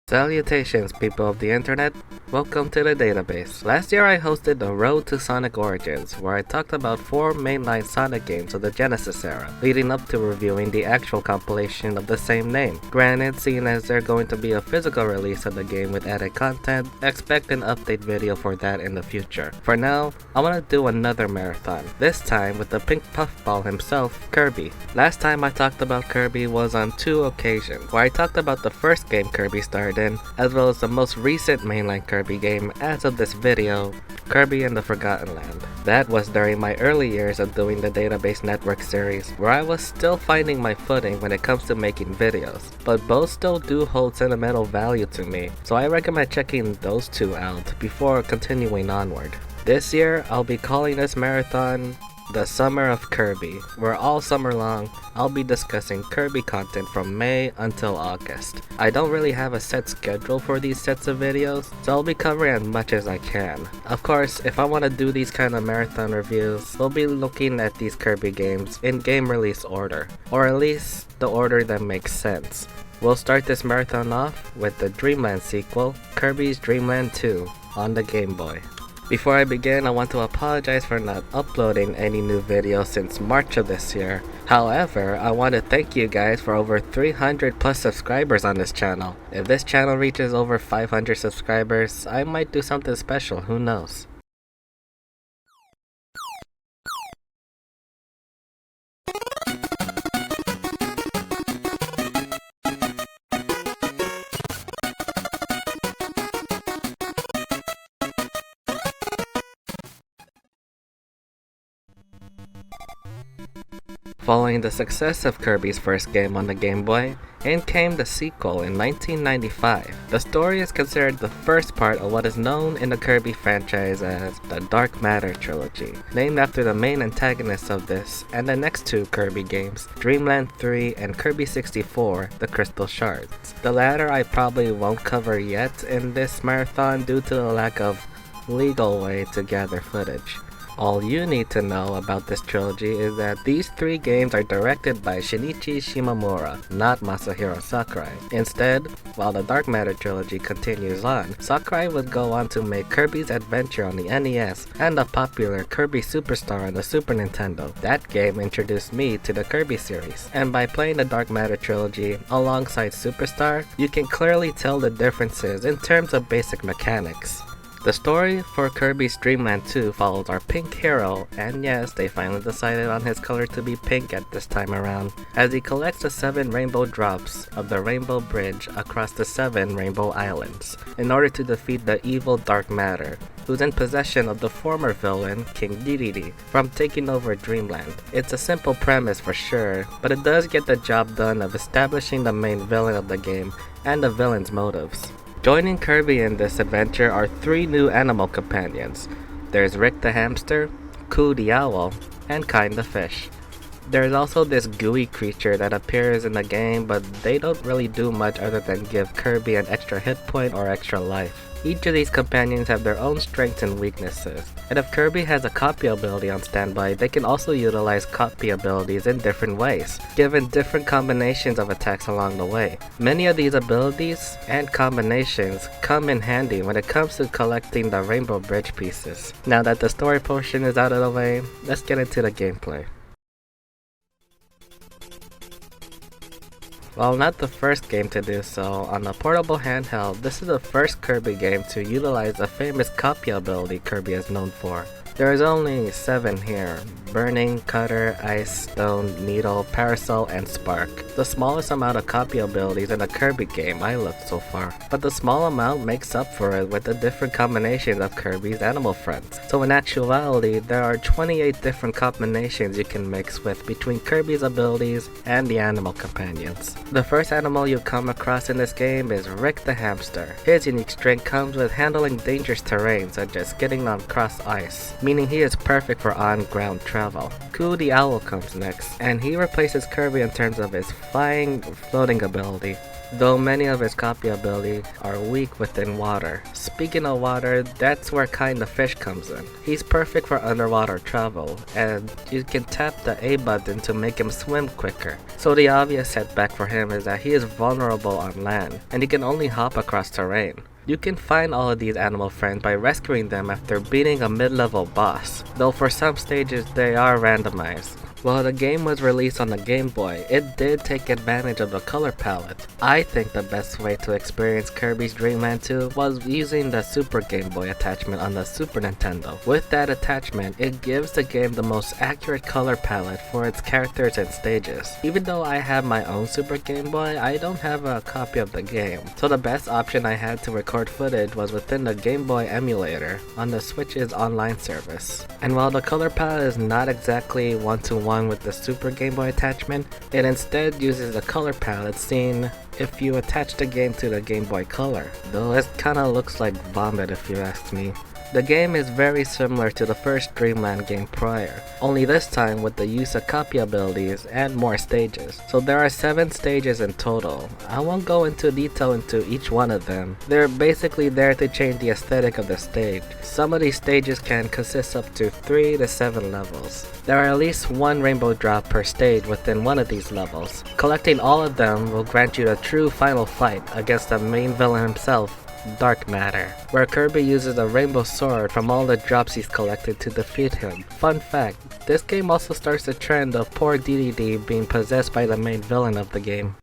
Salutations, people of the internet. Welcome to the database. Last year I hosted the Road to Sonic Origins, where I talked about 4 mainline Sonic games of the Genesis era, leading up to reviewing the actual compilation of the same name. Granted, seeing as there's going to be a physical release of the game with added content, expect an update video for that in the future. For now, I want to do another marathon, this time with the pink puffball himself, Kirby. Last time I talked about Kirby was on 2 occasions, where I talked about the first game Kirby starred in, as well as the most recent mainline Kirby game as of this video, Kirby and the Forgotten Land. That was during my early years of doing the Database Network series, where I was still finding my footing when it comes to making videos, but both still do hold sentimental value to me, so I recommend checking those 2 out before continuing onward. This year, I'll be calling this marathon the Summer of Kirby, where all summer long, I'll be discussing Kirby content from May until August. I don't really have a set schedule for these sets of videos, so I'll be covering as much as I can. Of course, if I want to do these kind of marathon reviews, we'll be looking at these Kirby games in game release order, or at least the order that makes sense. We'll start this marathon off with the Dreamland sequel, Kirby's Dream Land 2, on the Game Boy. Before I begin, I want to apologize for not uploading any new videos since March of this year. However, I want to thank you guys for over 300 plus subscribers on this channel. If this channel reaches over 500 subscribers, I might do something special, who knows. Following the success of Kirby's first game on the Game Boy, in came the sequel in 1995. The story is considered the first part of what is known in the Kirby franchise as the Dark Matter trilogy, named after the main antagonists of this and the next 2 Kirby games, Dreamland 3 and Kirby 64, The Crystal Shards. The latter I probably won't cover yet in this marathon due to the lack of legal way to gather footage. All you need to know about this trilogy is that these 3 games are directed by Shinichi Shimomura, not Masahiro Sakurai. Instead, while the Dark Matter trilogy continues on, Sakurai would go on to make Kirby's Adventure on the NES and the popular Kirby Superstar on the Super Nintendo. That game introduced me to the Kirby series, and by playing the Dark Matter trilogy alongside Superstar, you can clearly tell the differences in terms of basic mechanics. The story for Kirby's Dreamland 2 follows our pink hero, and yes, they finally decided on his color to be pink at this time around, as he collects the 7 rainbow drops of the Rainbow Bridge across the 7 Rainbow Islands, in order to defeat the evil Dark Matter, who's in possession of the former villain, King Dedede, from taking over Dreamland. It's a simple premise for sure, but it does get the job done of establishing the main villain of the game and the villain's motives. Joining Kirby in this adventure are 3 new animal companions. There's Rick the hamster, Coo the owl, and Kind the fish. There's also this gooey creature that appears in the game, but they don't really do much other than give Kirby an extra hit point or extra life. Each of these companions have their own strengths and weaknesses, and if Kirby has a copy ability on standby, they can also utilize copy abilities in different ways, given different combinations of attacks along the way. Many of these abilities and combinations come in handy when it comes to collecting the Rainbow Bridge pieces. Now that the story portion is out of the way, let's get into the gameplay. While not the first game to do so, on a portable handheld, this is the first Kirby game to utilize a famous copy ability Kirby is known for. There is only 7 here: Burning, Cutter, Ice, Stone, Needle, Parasol, and Spark. The smallest amount of copy abilities in a Kirby game I looked so far, but the small amount makes up for it with the different combinations of Kirby's animal friends. So in actuality, there are 28 different combinations you can mix with between Kirby's abilities and the animal companions. The first animal you come across in this game is Rick the hamster. His unique strength comes with handling dangerous terrain such as getting on cross ice. meaning he is perfect for on-ground travel. Coo the Owl comes next, and he replaces Kirby in terms of his flying, floating ability, though many of his copy abilities are weak within water. Speaking of water, that's where Kinda Fish comes in. He's perfect for underwater travel, and you can tap the A button to make him swim quicker. So the obvious setback for him is that he is vulnerable on land, and he can only hop across terrain. You can find all of these animal friends by rescuing them after beating a mid-level boss, though for some stages they are randomized. While the game was released on the Game Boy, it did take advantage of the color palette. I think the best way to experience Kirby's Dream Land 2 was using the Super Game Boy attachment on the Super Nintendo. With that attachment, it gives the game the most accurate color palette for its characters and stages. Even though I have my own Super Game Boy, I don't have a copy of the game, so the best option I had to record footage was within the Game Boy emulator on the Switch's online service. And while the color palette is not exactly one-to-one with the Super Game Boy attachment, it instead uses the color palette seen if you attach the game to the Game Boy Color, though it kinda looks like vomit if you ask me. The game is very similar to the first Dreamland game prior, only this time with the use of copy abilities and more stages. So there are 7 stages in total. I won't go into detail into each one of them. They're basically there to change the aesthetic of the stage. Some of these stages can consist up to 3 to 7 levels. There are at least 1 rainbow drop per stage within one of these levels. Collecting all of them will grant you the true final fight against the main villain himself, Dark Matter, where Kirby uses a rainbow sword from all the drops he's collected to defeat him. Fun fact, this game also starts the trend of poor DDD being possessed by the main villain of the game.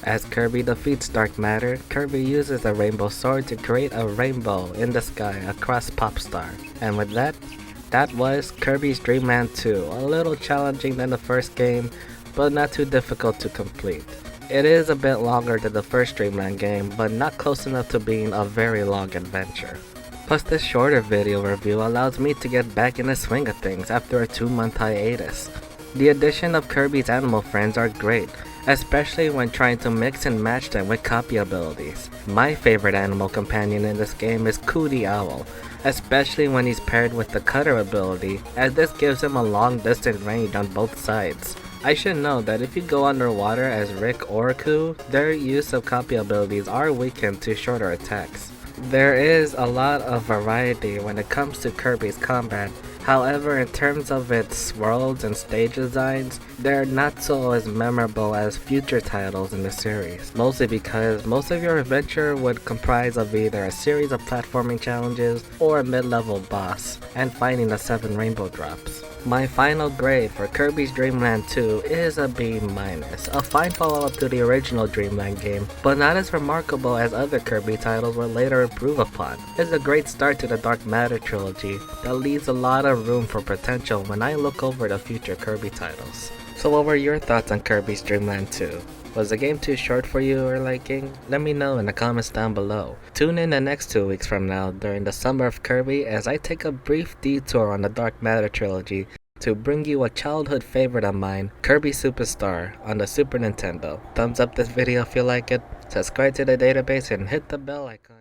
As Kirby defeats Dark Matter, Kirby uses a rainbow sword to create a rainbow in the sky across Popstar. And with that was Kirby's Dream Land 2, a little challenging than the first game, but not too difficult to complete. It is a bit longer than the first Dreamland game, but not close enough to being a very long adventure. Plus, this shorter video review allows me to get back in the swing of things after a 2-month hiatus. The addition of Kirby's animal friends are great, especially when trying to mix and match them with copy abilities. My favorite animal companion in this game is Coo the Owl, especially when he's paired with the cutter ability, as this gives him a long distance range on both sides. I should note that if you go underwater as Rick or Coo, their use of copy abilities are weakened to shorter attacks. There is a lot of variety when it comes to Kirby's combat. However, in terms of its worlds and stage designs, they're not so as memorable as future titles in the series, mostly because most of your adventure would comprise of either a series of platforming challenges or a mid-level boss, and finding the 7 rainbow drops. My final grade for Kirby's Dream Land 2 is a B-, a fine follow-up to the original Dreamland game, but not as remarkable as other Kirby titles were later improved upon. It's a great start to the Dark Matter trilogy that leaves a lot of room for potential when I look over the future Kirby titles. So what were your thoughts on Kirby's Dream Land 2? Was the game too short for you or liking? Let me know in the comments down below. Tune in the next 2 weeks from now during the Summer of Kirby as I take a brief detour on the Dark Matter trilogy to bring you a childhood favorite of mine, Kirby Superstar on the Super Nintendo. Thumbs up this video if you like it, subscribe to the database and hit the bell icon.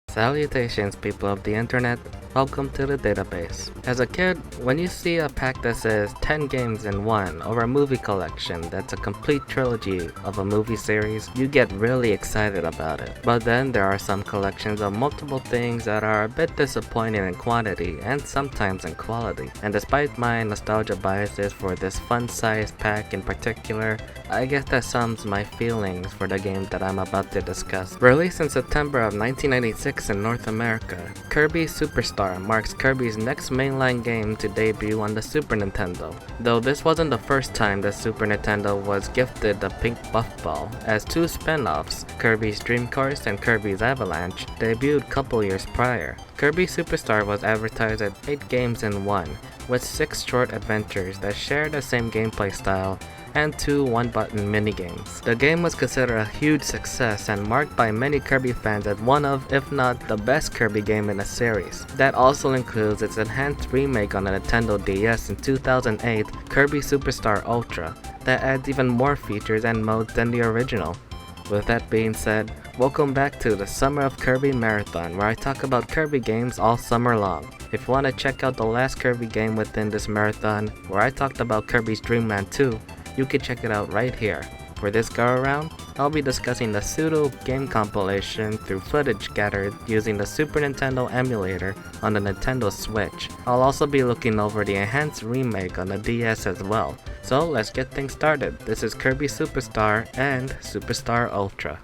Salutations, people of the internet. Welcome to the database. As a kid, when you see a pack that says 10 games in 1 or a movie collection that's a complete trilogy of a movie series, you get really excited about it. But then there are some collections of multiple things that are a bit disappointing in quantity and sometimes in quality. And despite my nostalgia biases for this fun-sized pack in particular, I guess that sums my feelings for the game that I'm about to discuss. Released in September of 1996 in North America, Kirby Superstar marks Kirby's next mainline game to debut on the Super Nintendo, though this wasn't the first time the Super Nintendo was gifted the pink buff ball, as 2 spin-offs, Kirby's Dream Course and Kirby's Avalanche, debuted couple years prior. Kirby Superstar was advertised as 8 games in 1, with 6 short adventures that share the same gameplay style and 2 one-button minigames. The game was considered a huge success and marked by many Kirby fans as one of, if not the best Kirby game in the series. That also includes its enhanced remake on the Nintendo DS in 2008, Kirby Superstar Ultra, that adds even more features and modes than the original. With that being said, welcome back to the Summer of Kirby Marathon, where I talk about Kirby games all summer long. If you want to check out the last Kirby game within this marathon, where I talked about Kirby's Dream Land 2, you can check it out right here. For this go around, I'll be discussing the pseudo game compilation through footage gathered using the Super Nintendo emulator on the Nintendo Switch. I'll also be looking over the enhanced remake on the DS as well. So let's get things started. This is Kirby Superstar and Superstar Ultra.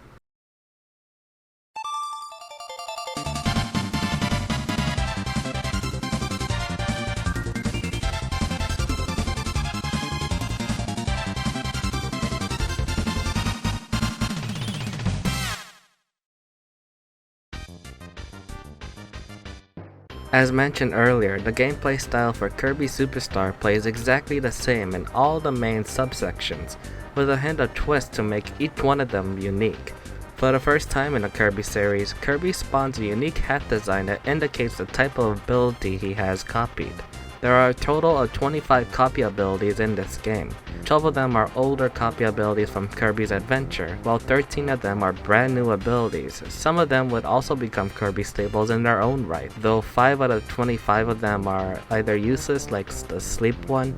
As mentioned earlier, the gameplay style for Kirby Superstar plays exactly the same in all the main subsections, with a hint of twist to make each one of them unique. For the first time in the Kirby series, Kirby spawns a unique hat design that indicates the type of ability he has copied. There are a total of 25 copy abilities in this game. 12 of them are older copy abilities from Kirby's Adventure, while 13 of them are brand new abilities. Some of them would also become Kirby staples in their own right, though 5 out of 25 of them are either useless like the sleep one,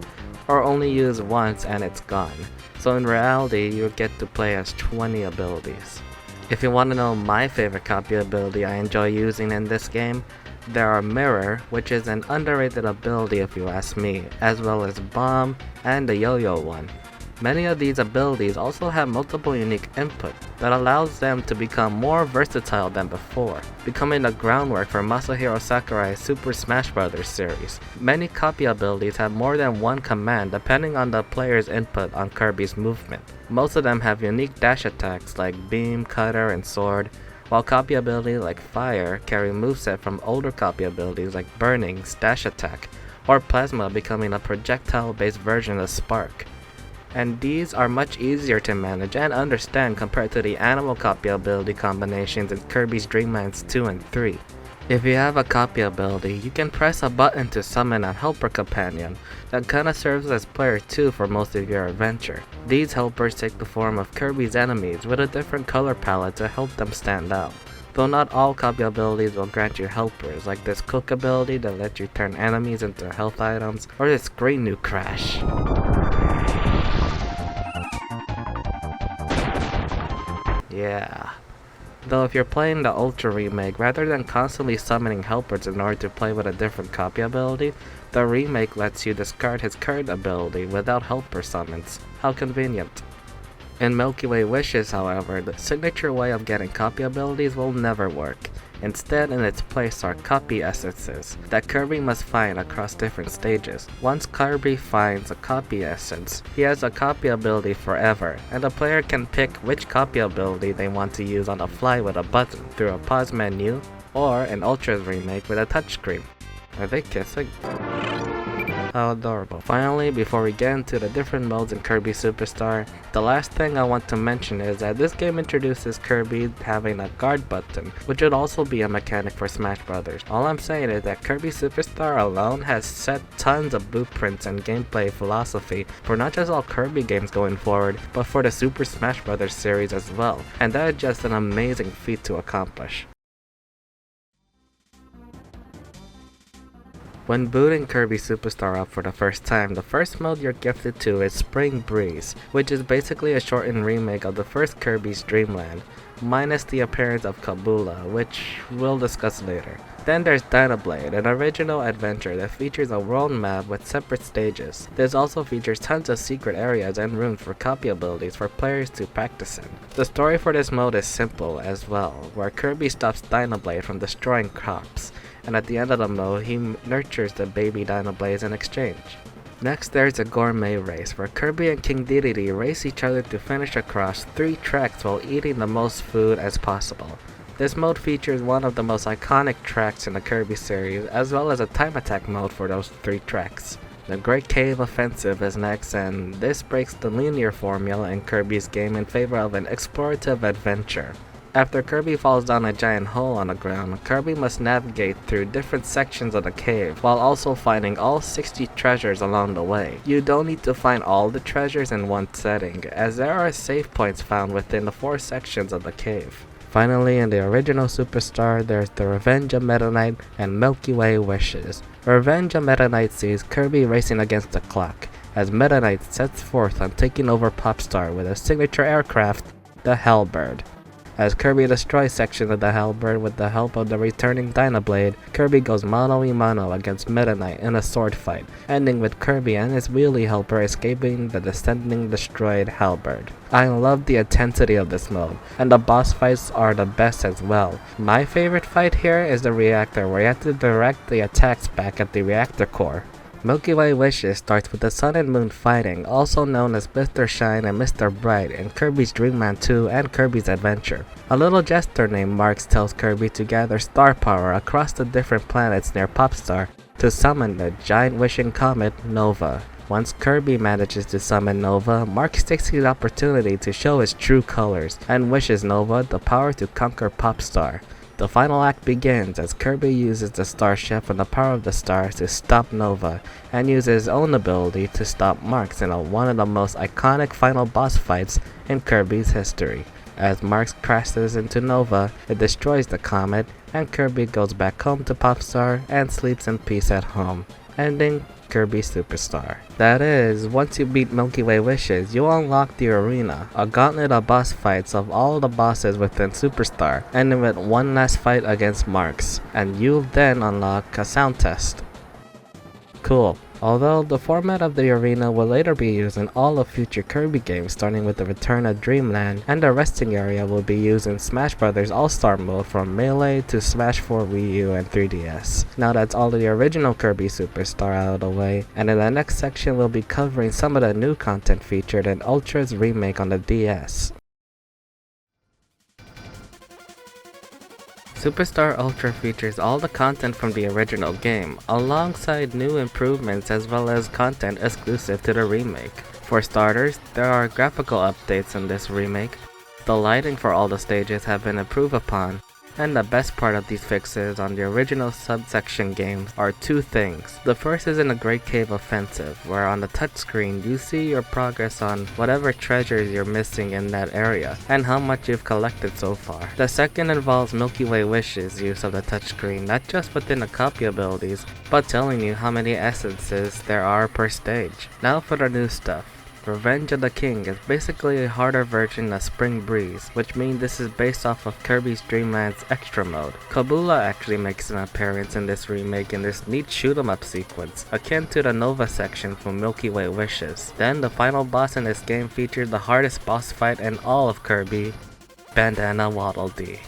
or only used once and it's gone. So in reality, you get to play as 20 abilities. If you want to know my favorite copy ability I enjoy using in this game, there are Mirror, which is an underrated ability if you ask me, as well as Bomb and the Yo-Yo one. Many of these abilities also have multiple unique input that allows them to become more versatile than before, becoming the groundwork for Masahiro Sakurai's Super Smash Bros. Series. Many copy abilities have more than one command depending on the player's input on Kirby's movement. Most of them have unique dash attacks like Beam, Cutter, and Sword, while copy abilities like Fire carry moveset from older copy abilities like Burning, Dash Attack, or Plasma becoming a projectile-based version of Spark. And these are much easier to manage and understand compared to the animal copy ability combinations in Kirby's Dream Lands 2 and 3. If you have a copy ability, you can press a button to summon a helper companion that kinda serves as player 2 for most of your adventure. These helpers take the form of Kirby's enemies with a different color palette to help them stand out. Though not all copy abilities will grant you helpers, like this Cook ability that lets you turn enemies into health items, or this great new Crash. Yeah. Though if you're playing the Ultra remake, rather than constantly summoning helpers in order to play with a different copy ability, the remake lets you discard his current ability without helper summons. How convenient. In Milky Way Wishes, however, the signature way of getting copy abilities will never work. Instead, in its place are copy essences that Kirby must find across different stages. Once Kirby finds a copy essence, he has a copy ability forever, and the player can pick which copy ability they want to use on the fly with a button through a pause menu, or in Ultra's remake with a touchscreen. Are they kissing? How adorable. Finally, before we get into the different modes in Kirby Superstar, the last thing I want to mention is that this game introduces Kirby having a guard button, which would also be a mechanic for Smash Bros. All I'm saying is that Kirby Superstar alone has set tons of blueprints and gameplay philosophy for not just all Kirby games going forward, but for the Super Smash Bros. Series as well, and that is just an amazing feat to accomplish. When booting Kirby Superstar up for the first time, the first mode you're gifted to is Spring Breeze, which is basically a shortened remake of the first Kirby's Dream Land, minus the appearance of Kabula, which we'll discuss later. Then there's Dynablade, an original adventure that features a world map with separate stages. This also features tons of secret areas and rooms for copy abilities for players to practice in. The story for this mode is simple as well, where Kirby stops Dynablade from destroying crops, and at the end of the mode, he nurtures the baby Dynablades in exchange. Next, there's a gourmet race, where Kirby and King Dedede race each other to finish across 3 tracks while eating the most food as possible. This mode features one of the most iconic tracks in the Kirby series, as well as a time attack mode for those 3 tracks. The Great Cave Offensive is next, and this breaks the linear formula in Kirby's game in favor of an explorative adventure. After Kirby falls down a giant hole on the ground, Kirby must navigate through different sections of the cave, while also finding all 60 treasures along the way. You don't need to find all the treasures in one setting, as there are save points found within the 4 sections of the cave. Finally, in the original Superstar, there's the Revenge of Meta Knight and Milky Way Wishes. Revenge of Meta Knight sees Kirby racing against the clock, as Meta Knight sets forth on taking over Popstar with his signature aircraft, the Hellbird. As Kirby destroys sections of the Hellbird with the help of the returning Dynablade, Kirby goes mano-a-mano against Meta Knight in a sword fight, ending with Kirby and his wheelie helper escaping the descending destroyed Hellbird. I love the intensity of this mode, and the boss fights are the best as well. My favorite fight here is the reactor, where you have to direct the attacks back at the reactor core. Milky Way Wishes starts with the Sun and Moon fighting, also known as Mr. Shine and Mr. Bright in Kirby's Dream Land 2 and Kirby's Adventure. A little jester named Marks tells Kirby to gather star power across the different planets near Popstar to summon the giant wishing comet Nova. Once Kirby manages to summon Nova, Marks takes the opportunity to show his true colors and wishes Nova the power to conquer Popstar. The final act begins as Kirby uses the starship and the power of the stars to stop Nova, and uses his own ability to stop Marks in one of the most iconic final boss fights in Kirby's history. As Marks crashes into Nova, it destroys the comet, and Kirby goes back home to Popstar and sleeps in peace at home, ending Kirby Superstar. That is, once you beat Milky Way Wishes, you unlock the arena, a gauntlet of boss fights of all the bosses within Superstar, ending with one last fight against Marks, and you then unlock a sound test. Cool. Although the format of the arena will later be used in all of future Kirby games, starting with the Return of Dreamland, and the resting area will be used in Smash Bros. All-Star mode from Melee to Smash 4 Wii U and 3DS. Now that's all of the original Kirby Superstar out of the way, and in the next section we'll be covering some of the new content featured in Ultra's remake on the DS. Superstar Ultra features all the content from the original game, alongside new improvements as well as content exclusive to the remake. For starters, there are graphical updates in this remake. The lighting for all the stages have been improved upon, and the best part of these fixes on the original subsection games are two things. The first is in the Great Cave Offensive, where on the touchscreen you see your progress on whatever treasures you're missing in that area, and how much you've collected so far. The second involves Milky Way Wishes use of the touchscreen, not just within the copy abilities, but telling you how many essences there are per stage. Now for the new stuff. Revenge of the King is basically a harder version of Spring Breeze, which means this is based off of Kirby's Dream Land's Extra mode. Kabula actually makes an appearance in this remake in this neat shoot-em-up sequence, akin to the Nova section from Milky Way Wishes. Then the final boss in this game featured the hardest boss fight in all of Kirby, Bandana Waddle Dee.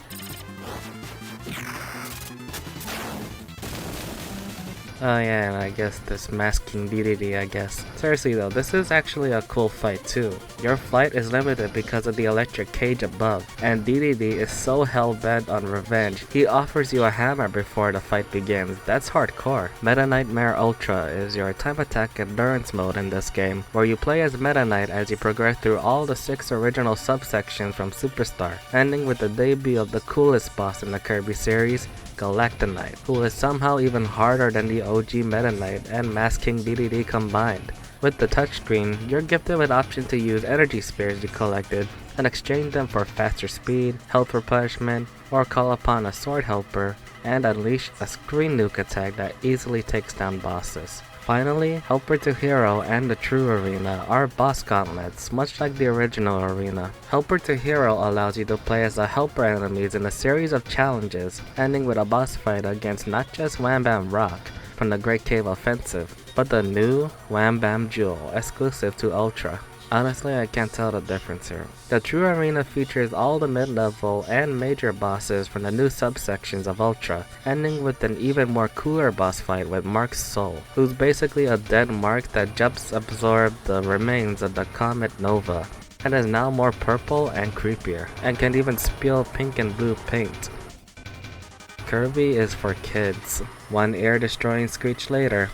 Oh yeah, and I guess this masking DDD, I guess. Seriously though, this is actually a cool fight too. Your flight is limited because of the electric cage above, and DDD is so hell-bent on revenge, he offers you a hammer before the fight begins. That's hardcore. Meta Nightmare Ultra is your time attack endurance mode in this game, where you play as Meta Knight as you progress through all the 6 original subsections from Superstar, ending with the debut of the coolest boss in the Kirby series, Galactonite, who is somehow even harder than the OG Meta Knight and Masking DDD combined. With the touchscreen, you're gifted with option to use energy spears you collected and exchange them for faster speed, health replenishment, or call upon a sword helper and unleash a screen nuke attack that easily takes down bosses. Finally, Helper to Hero and the True Arena are boss gauntlets, much like the original arena. Helper to Hero allows you to play as the helper enemies in a series of challenges, ending with a boss fight against not just Wham Bam Rock from the Great Cave Offensive, but the new Wham Bam Jewel exclusive to Ultra. Honestly, I can't tell the difference here. The True Arena features all the mid-level and major bosses from the new subsections of Ultra, ending with an even more cooler boss fight with Mark's Soul, who's basically a dead Mark that just absorbed the remains of the Comet Nova, and is now more purple and creepier, and can even spill pink and blue paint. Kirby is for kids. One ear-destroying screech later.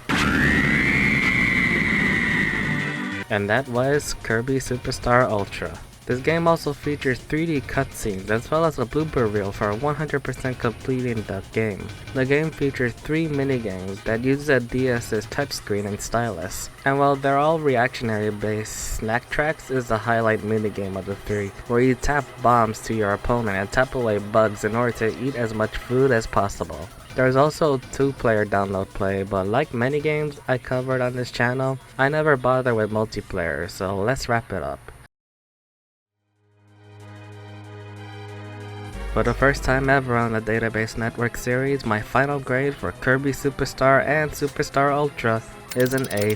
And that was Kirby Superstar Ultra. This game also features 3D cutscenes as well as a blooper reel for 100% completing the game. The game features 3 minigames that use a DS's touchscreen and stylus. And while they're all reactionary based, Snack Tracks is the highlight minigame of the 3, where you tap bombs to your opponent and tap away bugs in order to eat as much food as possible. There's also 2-player download play, but like many games I covered on this channel, I never bother with multiplayer, so let's wrap it up. For the first time ever on the Database Network series, my final grade for Kirby Superstar and Superstar Ultra is an A+.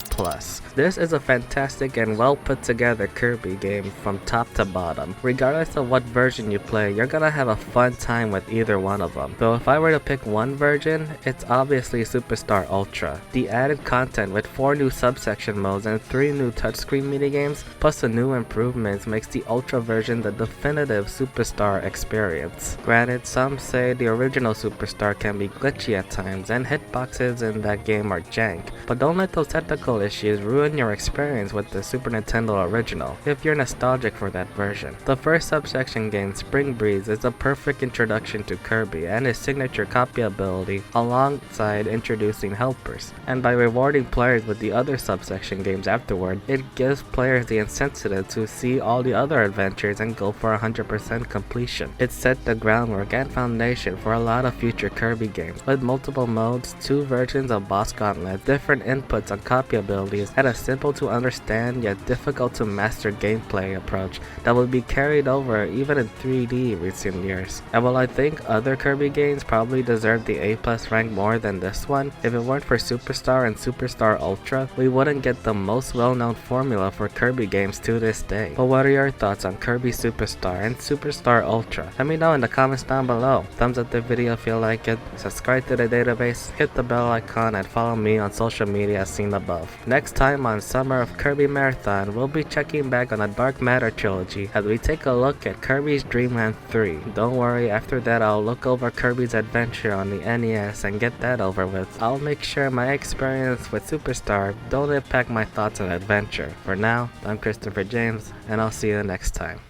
This is a fantastic and well put together Kirby game from top to bottom. Regardless of what version you play, you're gonna have a fun time with either one of them. Though if I were to pick one version, it's obviously Superstar Ultra. The added content with 4 new subsection modes and 3 new touchscreen minigames, plus the new improvements, makes the Ultra version the definitive Superstar experience. Granted, some say the original Superstar can be glitchy at times and hitboxes in that game are jank, but don't let those technical issues ruin your experience with the Super Nintendo original, if you're nostalgic for that version. The first subsection game, Spring Breeze, is a perfect introduction to Kirby and his signature copy ability alongside introducing helpers. And by rewarding players with the other subsection games afterward, it gives players the incentive to see all the other adventures and go for 100% completion. It set the groundwork and foundation for a lot of future Kirby games, with multiple modes, 2 versions of boss gauntlets, different inputs on copy abilities, and a simple to understand yet difficult to master gameplay approach that will be carried over even in 3D recent years. And while I think other Kirby games probably deserve the A+ rank more than this one, if it weren't for Superstar and Superstar Ultra, we wouldn't get the most well-known formula for Kirby games to this day. But what are your thoughts on Kirby Superstar and Superstar Ultra? Let me know in the comments down below. Thumbs up the video if you like it, subscribe to the database, hit the bell icon, and follow me on social media as seen above. Next time on Summer of Kirby Marathon, we'll be checking back on the Dark Matter trilogy as we take a look at Kirby's Dream Land 3. Don't worry, after that I'll look over Kirby's Adventure on the NES and get that over with. I'll make sure my experience with Superstar don't impact my thoughts on Adventure. For now, I'm Christopher James, and I'll see you next time.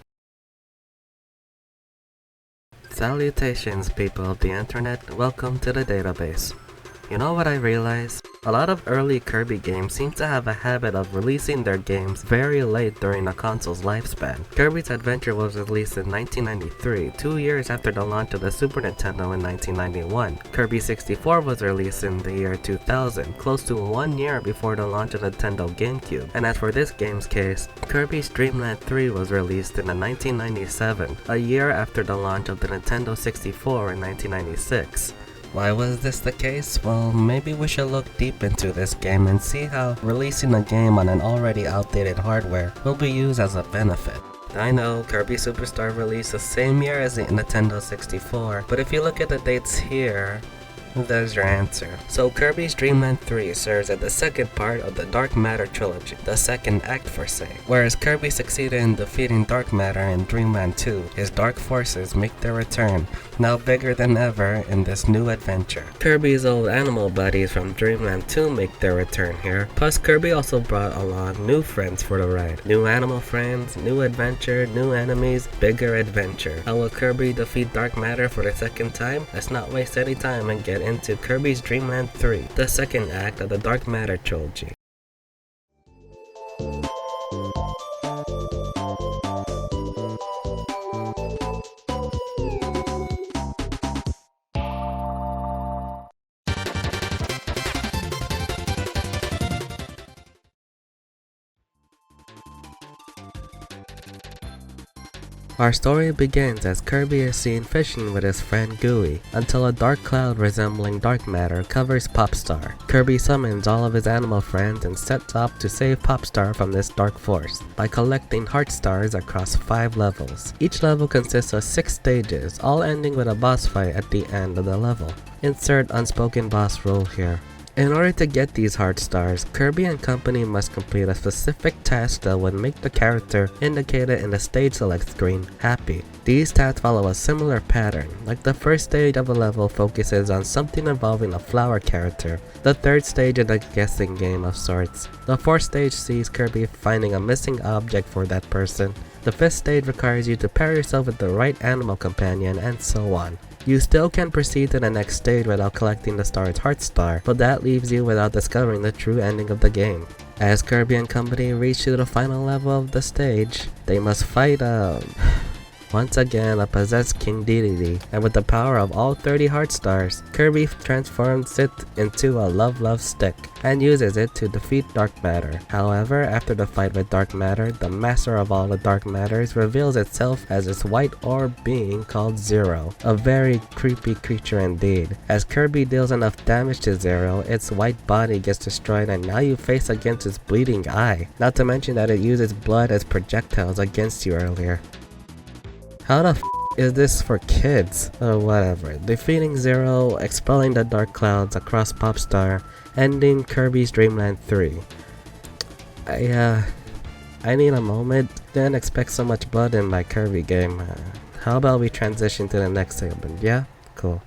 Salutations, people of the internet, welcome to the database. You know what I realized? A lot of early Kirby games seem to have a habit of releasing their games very late during a console's lifespan. Kirby's Adventure was released in 1993, 2 years after the launch of the Super Nintendo in 1991. Kirby 64 was released in the year 2000, close to 1 year before the launch of the Nintendo GameCube. And as for this game's case, Kirby's Dream Land 3 was released in 1997, a year after the launch of the Nintendo 64 in 1996. Why was this the case? Well, maybe we should look deep into this game and see how releasing a game on an already outdated hardware will be used as a benefit. I know Kirby Superstar released the same year as the Nintendo 64, but if you look at the dates here, there's your answer. So Kirby's Dream Land 3 serves as the second part of the Dark Matter trilogy, the second act for say. Whereas Kirby succeeded in defeating Dark Matter in Dream Land 2, his dark forces make their return, now bigger than ever in this new adventure. Kirby's old animal buddies from Dream Land 2 make their return here, plus Kirby also brought along new friends for the ride. New animal friends, new adventure, new enemies, bigger adventure. How will Kirby defeat Dark Matter for the second time? Let's not waste any time and get into Kirby's Dream Land 3, the second act of the Dark Matter trilogy. Our story begins as Kirby is seen fishing with his friend Gooey, until a dark cloud resembling dark matter covers Popstar. Kirby summons all of his animal friends and sets off to save Popstar from this dark force, by collecting heart stars across 5 levels. Each level consists of 6 stages, all ending with a boss fight at the end of the level. Insert unspoken boss rule here. In order to get these heart stars, Kirby and company must complete a specific task that would make the character indicated in the stage select screen happy. These tasks follow a similar pattern, like the first stage of a level focuses on something involving a flower character, the third stage is a guessing game of sorts, the fourth stage sees Kirby finding a missing object for that person, The 5th stage requires you to pair yourself with the right animal companion, and so on. You still can proceed to the next stage without collecting the star's Heart Star, but that leaves you without discovering the true ending of the game. As Kirby and company reach to the final level of the stage, they must fight once again a possessed King Dedede, and with the power of all 30 Heart Stars, Kirby transforms it into a Love Stick and uses it to defeat Dark Matter. However, after the fight with Dark Matter, the master of all the Dark Matters reveals itself as this white orb being called Zero, a very creepy creature indeed. As Kirby deals enough damage to Zero, its white body gets destroyed and now you face against its bleeding eye, not to mention that it uses blood as projectiles against you earlier. How the f is this for kids? Or whatever. Defeating Zero, expelling the dark clouds across Popstar, ending Kirby's Dream Land 3. I need a moment. Didn't expect so much blood in my Kirby game. How about we transition to the next segment? Yeah? Cool.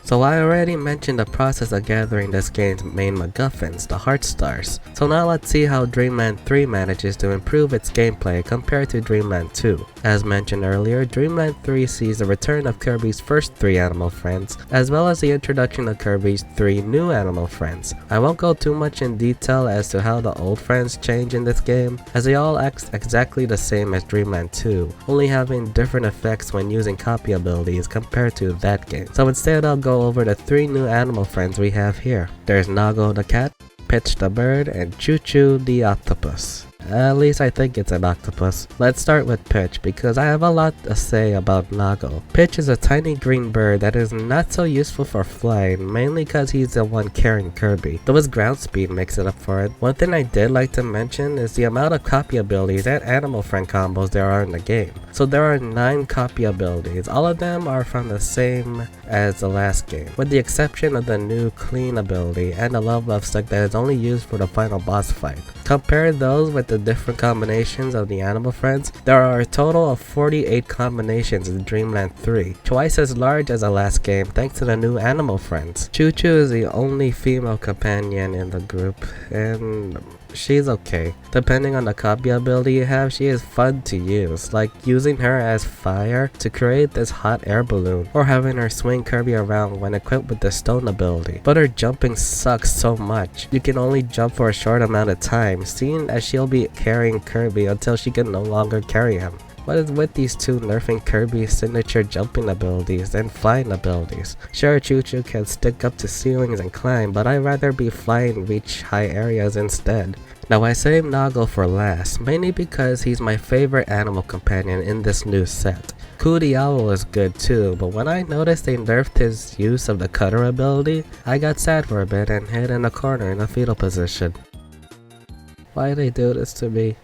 So I already mentioned the process of gathering this game's main MacGuffins, the Heart Stars. So now let's see how Dreamland 3 manages to improve its gameplay compared to Dreamland 2. As mentioned earlier, Dreamland 3 sees the return of Kirby's first 3 animal friends, as well as the introduction of Kirby's 3 new animal friends. I won't go too much in detail as to how the old friends change in this game, as they all act exactly the same as Dreamland 2, only having different effects when using copy abilities compared to that game. So instead I'll go over the 3 new animal friends we have here. There's Nago the cat, Pitch the bird, and Choo Choo the octopus. At least I think it's an octopus. Let's start with Pitch because I have a lot to say about Nago. Pitch is a tiny green bird that is not so useful for flying, mainly because he's the one carrying Kirby, though his ground speed makes it up for it. One thing I did like to mention is the amount of copy abilities and animal friend combos there are in the game. So there are 9 copy abilities, all of them are from the same as the last game, with the exception of the new Clean ability and the Love Stick that is only used for the final boss fight. Compare those with the different combinations of the animal friends, there are a total of 48 combinations in Dreamland 3, twice as large as the last game thanks to the new animal friends. Choo Choo is the only female companion in the group, and she's okay. Depending on the copy ability you have, she is fun to use, like using her as fire to create this hot air balloon, or having her swing Kirby around when equipped with the stone ability. But her jumping sucks so much. You can only jump for a short amount of time, seeing as she'll be carrying Kirby until she can no longer carry him. What is with these 2 nerfing Kirby's signature jumping abilities and flying abilities? Sure, Choo Choo can stick up to ceilings and climb, but I'd rather be flying and reach high areas instead. Now I saved Nago for last, mainly because he's my favorite animal companion in this new set. Coo the Owl is good too, but when I noticed they nerfed his use of the cutter ability, I got sad for a bit and hid in a corner in a fetal position. Why'd they do this to me?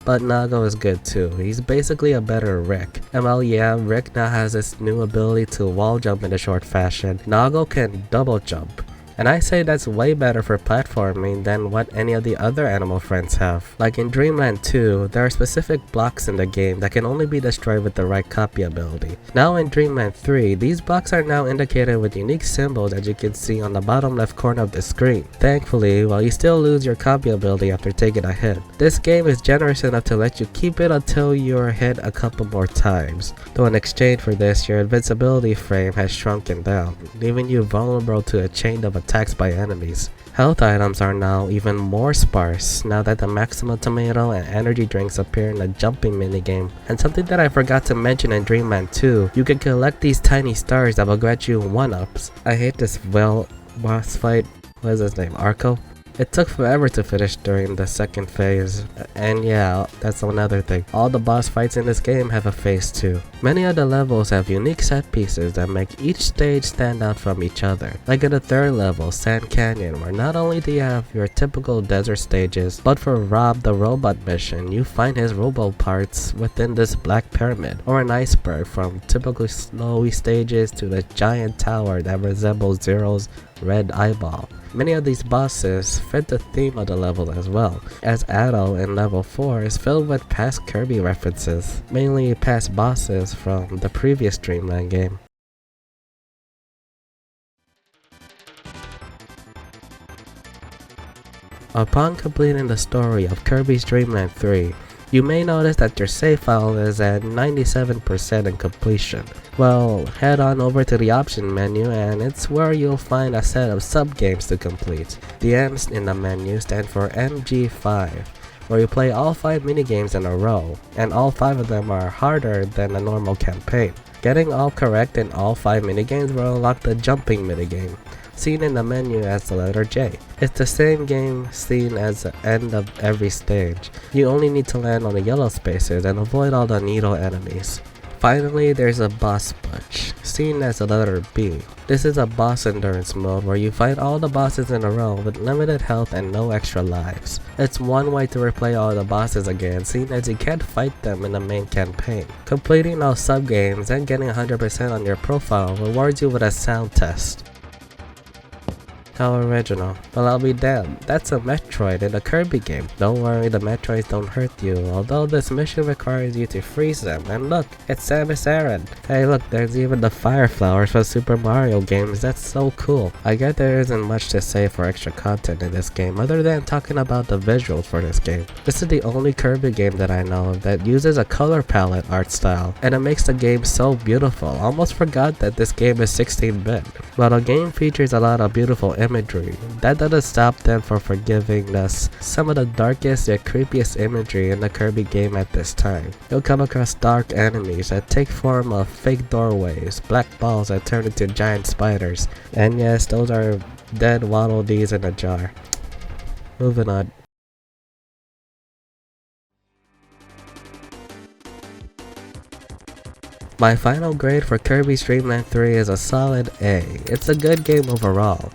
But Nago is good too. He's basically a better Rick. And while yeah, Rick now has this new ability to wall jump in a short fashion, Nago can double jump. And I say that's way better for platforming than what any of the other animal friends have. Like in Dreamland 2, there are specific blocks in the game that can only be destroyed with the right copy ability. Now in Dreamland 3, these blocks are now indicated with unique symbols as you can see on the bottom left corner of the screen. Thankfully, while you still lose your copy ability after taking a hit, this game is generous enough to let you keep it until you're hit a couple more times. Though in exchange for this, your invincibility frame has shrunken down, leaving you vulnerable to a chain of attacks by enemies. Health items are now even more sparse now that the maximum tomato and energy drinks appear in the jumping minigame. And something that I forgot to mention in Dreamland 2, you can collect these tiny stars that will grant you 1-ups. I hate this boss fight. What is his name? Arco? It took forever to finish during the second phase, and yeah, that's another thing. All the boss fights in this game have a phase 2. Many of the levels have unique set pieces that make each stage stand out from each other. Like in the 3rd level, Sand Canyon, where not only do you have your typical desert stages, but for Rob the robot mission, you find his robo parts within this black pyramid, or an iceberg from typical snowy stages to the giant tower that resembles Zero's red eyeball. Many of these bosses fit the theme of the level as well, as Addo in level 4 is filled with past Kirby references, mainly past bosses from the previous Dreamland game. Upon completing the story of Kirby's Dream Land 3, you may notice that your save file is at 97% in completion. Well, head on over to the option menu and it's where you'll find a set of sub-games to complete. The M's in the menu stand for MG5, where you play all 5 minigames in a row, and all 5 of them are harder than a normal campaign. Getting all correct in all 5 minigames will unlock the jumping minigame, seen in the menu as the letter J. It's the same game seen as the end of every stage. You only need to land on the yellow spaces and avoid all the needle enemies. Finally, there's a boss push, seen as the letter B. This is a boss endurance mode where you fight all the bosses in a row with limited health and no extra lives. It's one way to replay all the bosses again, seen as you can't fight them in the main campaign. Completing all sub-games and getting 100% on your profile rewards you with a sound test. How original. Well, I'll be damned. That's a Metroid in a Kirby game. Don't worry, the Metroids don't hurt you, although this mission requires you to freeze them. And look, it's Samus Aran. Hey look, there's even the fire flowers for Super Mario games. That's so cool. I get there isn't much to say for extra content in this game other than talking about the visuals for this game. This is the only Kirby game that I know of that uses a color palette art style, and it makes the game so beautiful. Almost forgot that this game is 16-bit. While the game features a lot of beautiful imagery, that doesn't stop them from giving us some of the darkest yet creepiest imagery in the Kirby game at this time. You'll come across dark enemies that take form of fake doorways, black balls that turn into giant spiders, and yes, those are dead Waddle Dees in a jar. Moving on. My final grade for Kirby's Dream Land 3 is a solid A. It's a good game overall,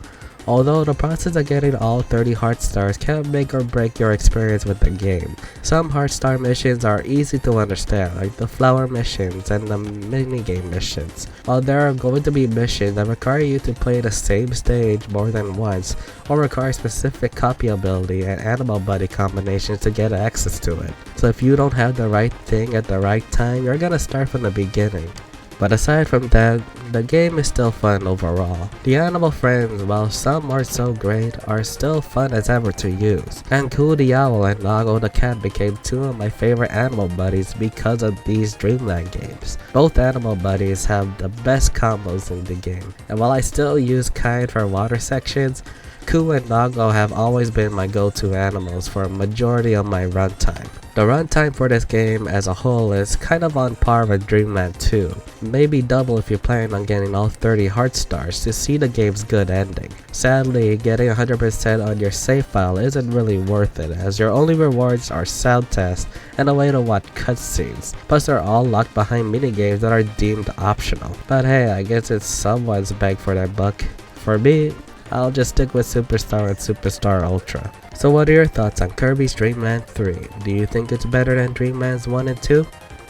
although the process of getting all 30 heart stars can make or break your experience with the game. Some heart star missions are easy to understand, like the flower missions and the minigame missions, while there are going to be missions that require you to play the same stage more than once, or require specific copy ability and animal buddy combinations to get access to it. So if you don't have the right thing at the right time, you're gonna start from the beginning. But aside from that, the game is still fun overall. The animal friends, while some aren't so great, are still fun as ever to use. And Coo the Owl and Nago the Cat became two of my favorite animal buddies because of these Dreamland games. Both animal buddies have the best combos in the game, and while I still use Kind for water sections, Coo and Nago have always been my go-to animals for a majority of my runtime. The runtime for this game as a whole is kind of on par with Dreamland 2, maybe double if you plan on getting all 30 heart stars to see the game's good ending. Sadly, getting 100% on your save file isn't really worth it, as your only rewards are sound tests and a way to watch cutscenes, plus they're all locked behind minigames that are deemed optional. But hey, I guess it's someone's bang for their buck. For me, I'll just stick with Superstar and Superstar Ultra. So what are your thoughts on Kirby's Dream Land 3? Do you think it's better than Dreamlands 1 and 2?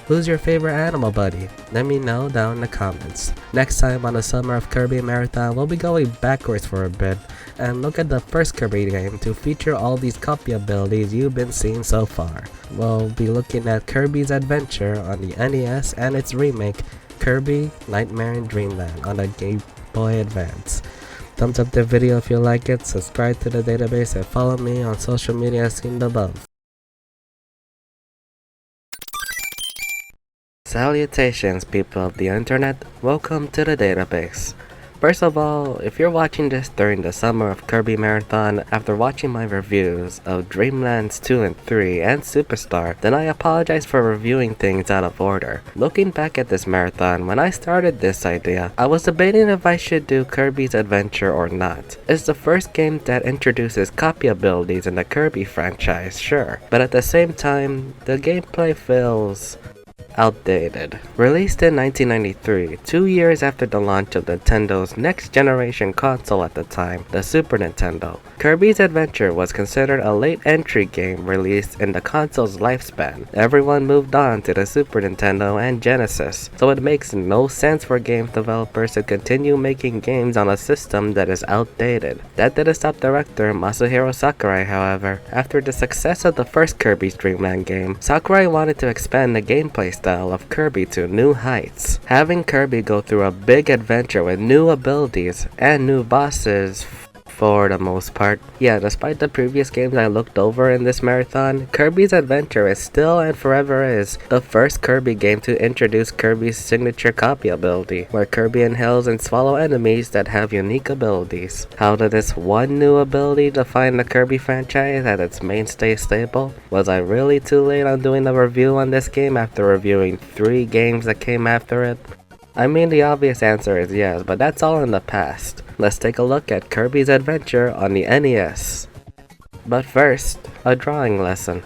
Who's your favorite animal buddy? Let me know down in the comments. Next time on the Summer of Kirby Marathon, we'll be going backwards for a bit and look at the first Kirby game to feature all these copy abilities you've been seeing so far. We'll be looking at Kirby's Adventure on the NES and its remake, Kirby Nightmare in Dreamland on the Game Boy Advance. Thumbs up the video if you like it, subscribe to the database, and follow me on social media seen above. Salutations, people of the internet, welcome to the database. First of all, if you're watching this during the Summer of Kirby Marathon after watching my reviews of Dreamlands 2 and 3 and Superstar, then I apologize for reviewing things out of order. Looking back at this marathon, when I started this idea, I was debating if I should do Kirby's Adventure or not. It's the first game that introduces copy abilities in the Kirby franchise, sure, but at the same time, the gameplay feels outdated. Released in 1993, 2 years after the launch of Nintendo's next-generation console at the time, the Super Nintendo, Kirby's Adventure was considered a late entry game released in the console's lifespan. Everyone moved on to the Super Nintendo and Genesis, so it makes no sense for game developers to continue making games on a system that is outdated. That didn't stop director Masahiro Sakurai, however. After the success of the first Kirby's Dream Land game, Sakurai wanted to expand the gameplay style of Kirby to new heights. Having Kirby go through a big adventure with new abilities and new bosses for the most part. Yeah, despite the previous games I looked over in this marathon, Kirby's Adventure is still and forever is the first Kirby game to introduce Kirby's signature copy ability, where Kirby inhales and swallow enemies that have unique abilities. How did this one new ability define the Kirby franchise as its mainstay staple? Was I really too late on doing a review on this game after reviewing 3 games that came after it? I mean, the obvious answer is yes, but that's all in the past. Let's take a look at Kirby's Adventure on the NES. But first, a drawing lesson.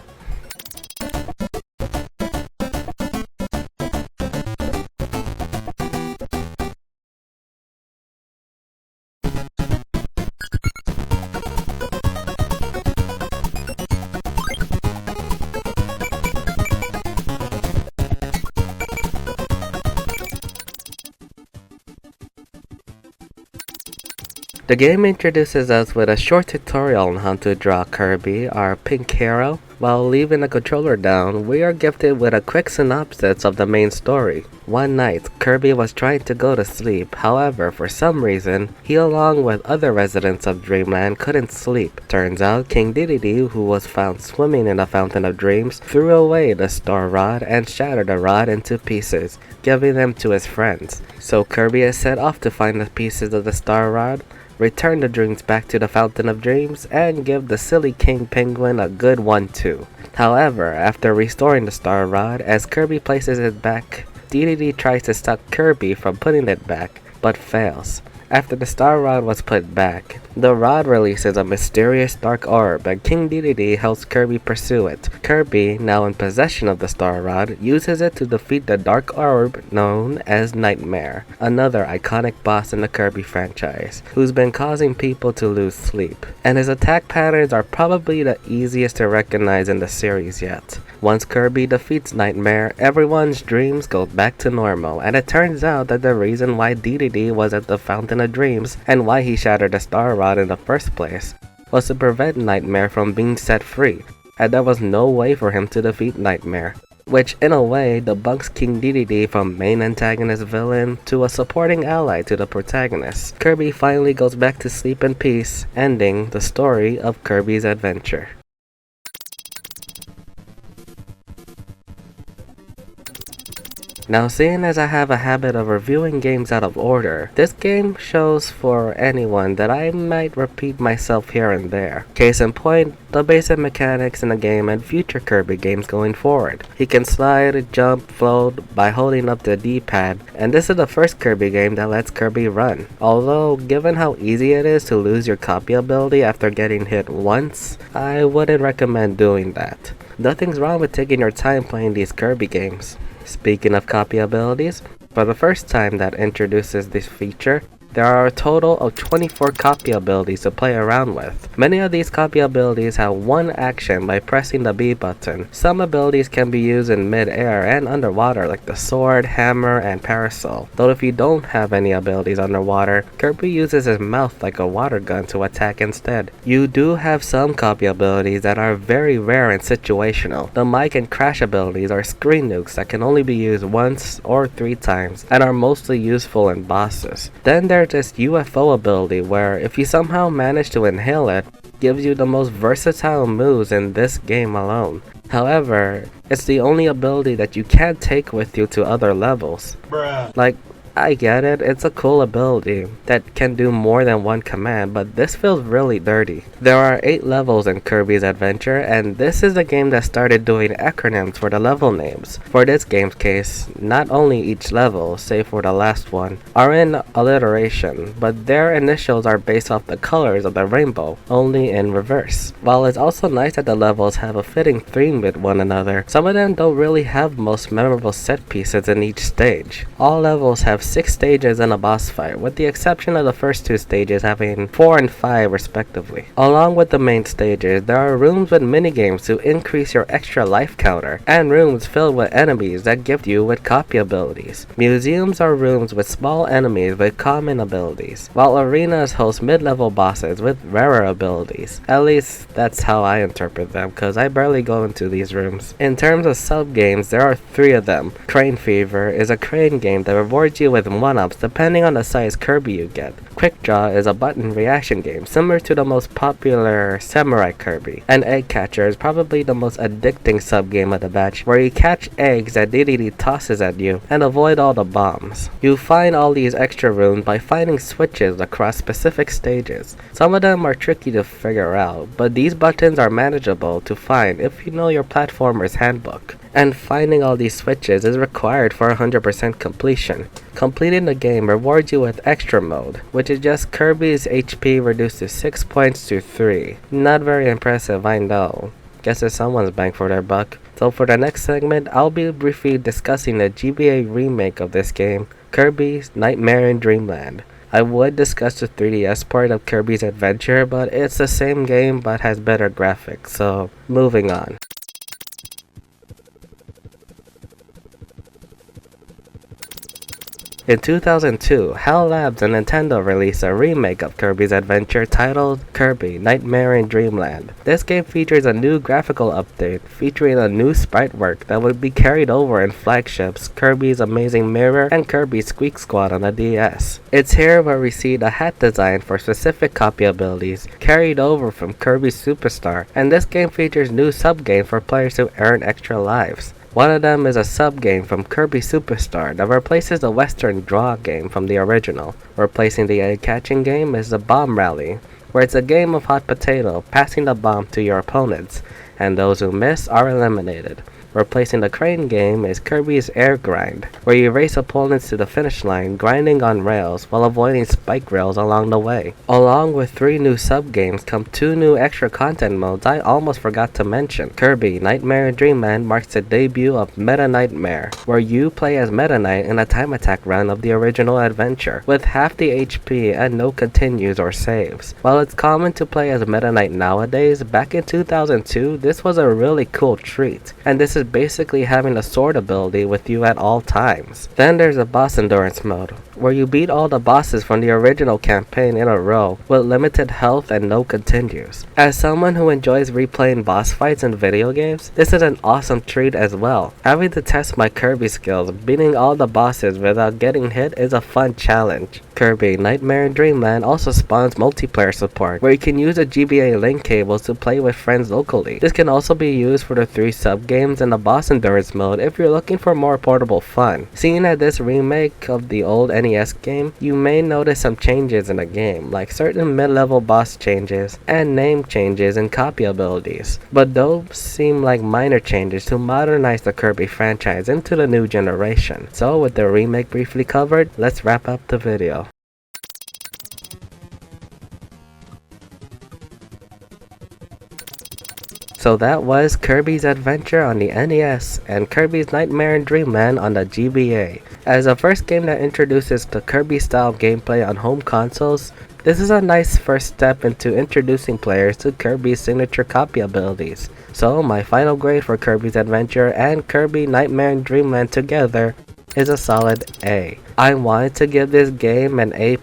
The game introduces us with a short tutorial on how to draw Kirby, our pink hero. While leaving the controller down, we are gifted with a quick synopsis of the main story. One night, Kirby was trying to go to sleep, however, for some reason, he along with other residents of Dreamland couldn't sleep. Turns out, King Dedede, who was found swimming in the Fountain of Dreams, threw away the Star Rod and shattered the rod into pieces, giving them to his friends. So Kirby is set off to find the pieces of the Star Rod, return the dreams back to the Fountain of Dreams, and give the silly King Penguin a good one too. However, after restoring the Star Rod, as Kirby places it back, Dedede tries to stop Kirby from putting it back, but fails. After the Star Rod was put back, the rod releases a mysterious dark orb and King Dedede helps Kirby pursue it. Kirby, now in possession of the Star Rod, uses it to defeat the dark orb known as Nightmare, another iconic boss in the Kirby franchise, who's been causing people to lose sleep. And his attack patterns are probably the easiest to recognize in the series yet. Once Kirby defeats Nightmare, everyone's dreams go back to normal, and it turns out that the reason why Dedede was at the Fountain of Dreams and why he shattered the Star Rod in the first place was to prevent Nightmare from being set free, and there was no way for him to defeat Nightmare, which in a way debunks King Dedede from main antagonist villain to a supporting ally to the protagonist. Kirby finally goes back to sleep in peace, ending the story of Kirby's Adventure. Now, seeing as I have a habit of reviewing games out of order, this game shows for anyone that I might repeat myself here and there. Case in point, the basic mechanics in the game and future Kirby games going forward. He can slide, jump, float by holding up the D-pad, and this is the first Kirby game that lets Kirby run. Although, given how easy it is to lose your copy ability after getting hit once, I wouldn't recommend doing that. Nothing's wrong with taking your time playing these Kirby games. Speaking of copy abilities, for the first time that introduces this feature, there are a total of 24 copy abilities to play around with. Many of these copy abilities have one action by pressing the B button. Some abilities can be used in mid-air and underwater like the sword, hammer, and parasol. Though if you don't have any abilities underwater, Kirby uses his mouth like a water gun to attack instead. You do have some copy abilities that are very rare and situational. The mic and crash abilities are screen nukes that can only be used once or 3 times and are mostly useful in bosses. Then there's this UFO ability where if you somehow manage to inhale it, gives you the most versatile moves in this game alone. However, it's the only ability that you can't take with you to other levels. Like, I get it, it's a cool ability that can do more than one command, but this feels really dirty. There are 8 levels in Kirby's Adventure, and this is the game that started doing acronyms for the level names. For this game's case, not only each level, save for the last one, are in alliteration, but their initials are based off the colors of the rainbow, only in reverse. While it's also nice that the levels have a fitting theme with one another, some of them don't really have most memorable set pieces in each stage. All levels have 6 stages and a boss fight, with the exception of the first 2 stages having 4 and 5 respectively. Along with the main stages, there are rooms with minigames to increase your extra life counter, and rooms filled with enemies that gift you with copy abilities. Museums are rooms with small enemies with common abilities, while arenas host mid-level bosses with rarer abilities. At least that's how I interpret them, cause I barely go into these rooms. In terms of sub-games, there are 3 of them. Crane Fever is a crane game that rewards you with 1-ups depending on the size Kirby you get. Quick Draw is a button reaction game similar to the most popular Samurai Kirby. And Egg Catcher is probably the most addicting sub-game of the batch, where you catch eggs that DDD tosses at you and avoid all the bombs. You find all these extra rooms by finding switches across specific stages. Some of them are tricky to figure out, but these buttons are manageable to find if you know your platformer's handbook. And finding all these switches is required for 100% completion. Completing the game rewards you with Extra Mode, which is just Kirby's HP reduced to 6 points to 3. Not very impressive, I know. Guess it's someone's bang for their buck. So for the next segment, I'll be briefly discussing the GBA remake of this game, Kirby's Nightmare in Dreamland. I would discuss the 3DS part of Kirby's Adventure, but it's the same game but has better graphics, so moving on. In 2002, HAL Labs and Nintendo released a remake of Kirby's Adventure titled Kirby Nightmare in Dreamland. This game features a new graphical update featuring a new sprite work that would be carried over in flagships Kirby's Amazing Mirror and Kirby's Squeak Squad on the DS. It's here where we see the hat design for specific copy abilities carried over from Kirby's Superstar, and this game features new sub-games for players who earn extra lives. One of them is a sub-game from Kirby Superstar that replaces the Western Draw game from the original. Replacing the egg-catching game is the Bomb Rally, where it's a game of hot potato, passing the bomb to your opponents, and those who miss are eliminated. Replacing the crane game is Kirby's Air Grind, where you race opponents to the finish line grinding on rails while avoiding spike rails along the way. Along with 3 new sub-games come 2 new extra content modes I almost forgot to mention. Kirby Nightmare in Dreamland marks the debut of Meta Nightmare, where you play as Meta Knight in a time attack run of the original adventure, with half the HP and no continues or saves. While it's common to play as Meta Knight nowadays, back in 2002 this was a really cool treat, and this is basically having the sword ability with you at all times. Then there's a boss endurance mode, where you beat all the bosses from the original campaign in a row with limited health and no continues. As someone who enjoys replaying boss fights in video games, this is an awesome treat as well. Having to test my Kirby skills, beating all the bosses without getting hit is a fun challenge. Kirby Nightmare in Dreamland also spawns multiplayer support, where you can use the GBA link cables to play with friends locally. This can also be used for the 3 sub-games and the boss endurance mode if you're looking for more portable fun. Seeing as this remake of the old NES game, you may notice some changes in the game, like certain mid-level boss changes and name changes in copy abilities. But those seem like minor changes to modernize the Kirby franchise into the new generation. So with the remake briefly covered, let's wrap up the video. So that was Kirby's Adventure on the NES and Kirby's Nightmare in Dreamland on the GBA. As the first game that introduces the Kirby-style gameplay on home consoles, this is a nice first step into introducing players to Kirby's signature copy abilities. So my final grade for Kirby's Adventure and Kirby Nightmare in Dreamland together is a solid A. I wanted to give this game an A+,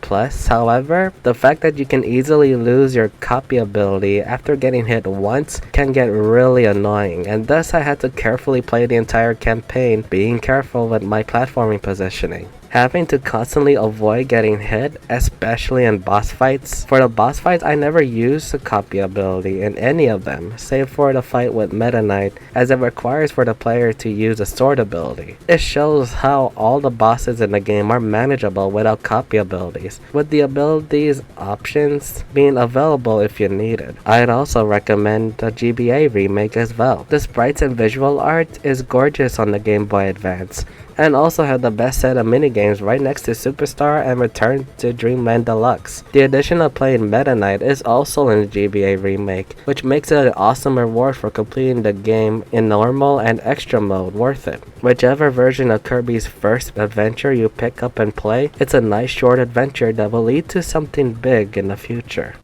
however, the fact that you can easily lose your copy ability after getting hit once can get really annoying, and thus I had to carefully play the entire campaign, being careful with my platforming positioning. Having to constantly avoid getting hit, especially in boss fights. For the boss fights, I never used the copy ability in any of them, save for the fight with Meta Knight, as it requires for the player to use a sword ability. It shows how all the bosses in the game are manageable without copy abilities, with the abilities options being available if you need it. I'd also recommend the GBA remake as well. The sprites and visual art is gorgeous on the Game Boy Advance, and also have the best set of minigames right next to Superstar and Return to Dreamland Deluxe. The addition of playing Meta Knight is also in the GBA remake, which makes it an awesome reward for completing the game in normal and extra mode worth it. Whichever version of Kirby's first adventure you pick up and play, it's a nice short adventure that will lead to something big in the future.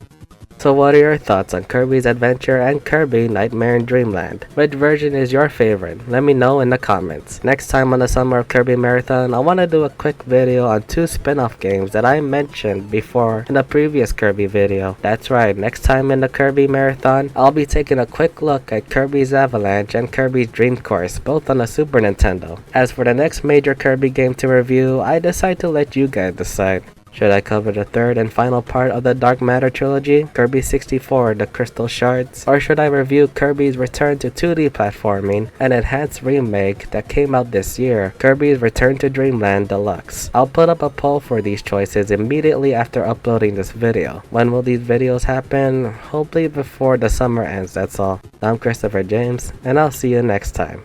So what are your thoughts on Kirby's Adventure and Kirby Nightmare in Dreamland? Which version is your favorite? Let me know in the comments. Next time on the Summer of Kirby Marathon, I want to do a quick video on 2 spin-off games that I mentioned before in the previous Kirby video. That's right, next time in the Kirby Marathon, I'll be taking a quick look at Kirby's Avalanche and Kirby's Dream Course, both on the Super Nintendo. As for the next major Kirby game to review, I decide to let you guys decide. Should I cover the third and final part of the Dark Matter trilogy, Kirby 64, The Crystal Shards? Or should I review Kirby's return to 2D platforming, an enhanced remake that came out this year, Kirby's Return to Dreamland Deluxe? I'll put up a poll for these choices immediately after uploading this video. When will these videos happen? Hopefully before the summer ends, that's all. I'm Christopher James, and I'll see you next time.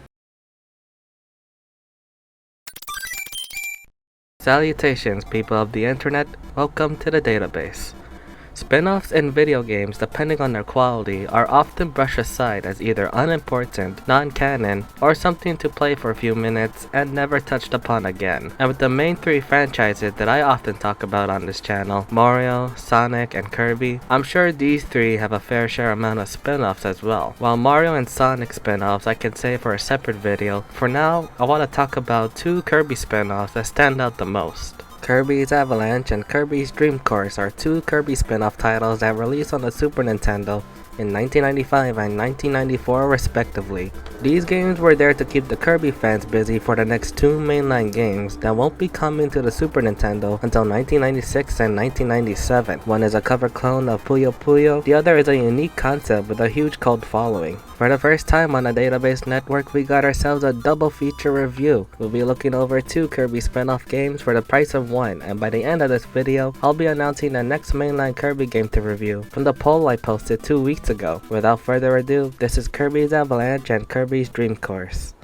Salutations, people of the internet, welcome to the database. Spin-offs in video games, depending on their quality, are often brushed aside as either unimportant, non-canon, or something to play for a few minutes and never touched upon again. And with the main 3 franchises that I often talk about on this channel, Mario, Sonic, and Kirby, I'm sure these 3 have a fair share amount of spin-offs as well. While Mario and Sonic spin-offs I can save for a separate video, for now I want to talk about 2 Kirby spin-offs that stand out the most. Kirby's Avalanche and Kirby's Dream Course are 2 Kirby spin-off titles that released on the Super Nintendo in 1995 and 1994 respectively. These games were there to keep the Kirby fans busy for the next 2 mainline games that won't be coming to the Super Nintendo until 1996 and 1997. One is a cover clone of Puyo Puyo, the other is a unique concept with a huge cult following. For the first time on the Database Network, we got ourselves a double feature review. We'll be looking over 2 Kirby spin-off games for the price of 1, and by the end of this video, I'll be announcing the next mainline Kirby game to review from the poll I posted 2 weeks ago. Without further ado, this is Kirby's Avalanche and Kirby's Dream Course.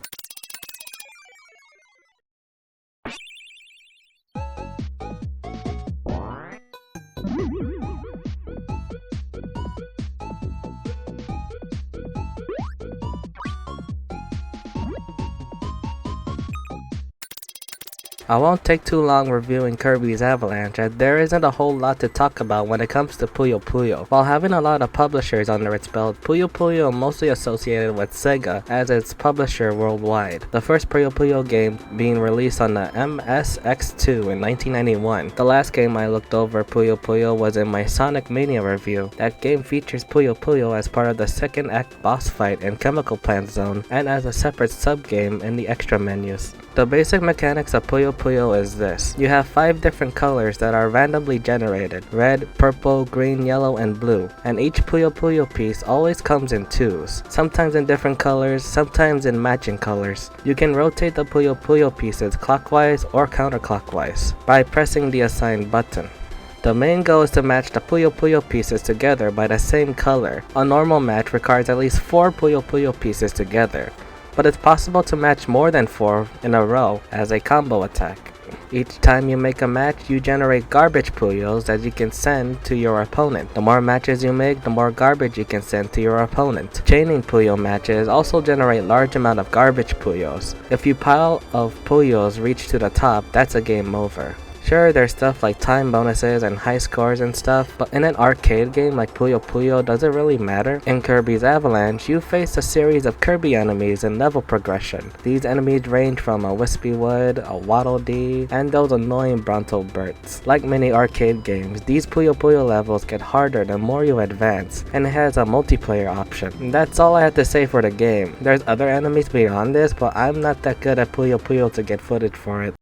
I won't take too long reviewing Kirby's Avalanche, as there isn't a whole lot to talk about when it comes to Puyo Puyo. While having a lot of publishers under its belt, Puyo Puyo mostly associated with Sega as its publisher worldwide. The first Puyo Puyo game being released on the MSX2 in 1991. The last game I looked over Puyo Puyo was in my Sonic Mania review. That game features Puyo Puyo as part of the second act boss fight in Chemical Plant Zone and as a separate sub-game in the extra menus. The basic mechanics of Puyo Puyo is this. You have 5 different colors that are randomly generated: red, purple, green, yellow, and blue. And each Puyo Puyo piece always comes in 2s, sometimes in different colors, sometimes in matching colors. You can rotate the Puyo Puyo pieces clockwise or counterclockwise by pressing the assigned button. The main goal is to match the Puyo Puyo pieces together by the same color. A normal match requires at least 4 Puyo Puyo pieces together, but it's possible to match more than 4 in a row as a combo attack. Each time you make a match, you generate garbage Puyos that you can send to your opponent. The more matches you make, the more garbage you can send to your opponent. Chaining Puyo matches also generate large amount of garbage Puyos. If your pile of Puyos reach to the top, that's a game over. Sure, there's stuff like time bonuses and high scores and stuff, but in an arcade game like Puyo Puyo, does it really matter? In Kirby's Avalanche, you face a series of Kirby enemies in level progression. These enemies range from a Wispy Wood, a Waddle Dee, and those annoying Bronto Birds. Like many arcade games, these Puyo Puyo levels get harder the more you advance, and it has a multiplayer option. That's all I have to say for the game. There's other enemies beyond this, but I'm not that good at Puyo Puyo to get footage for it.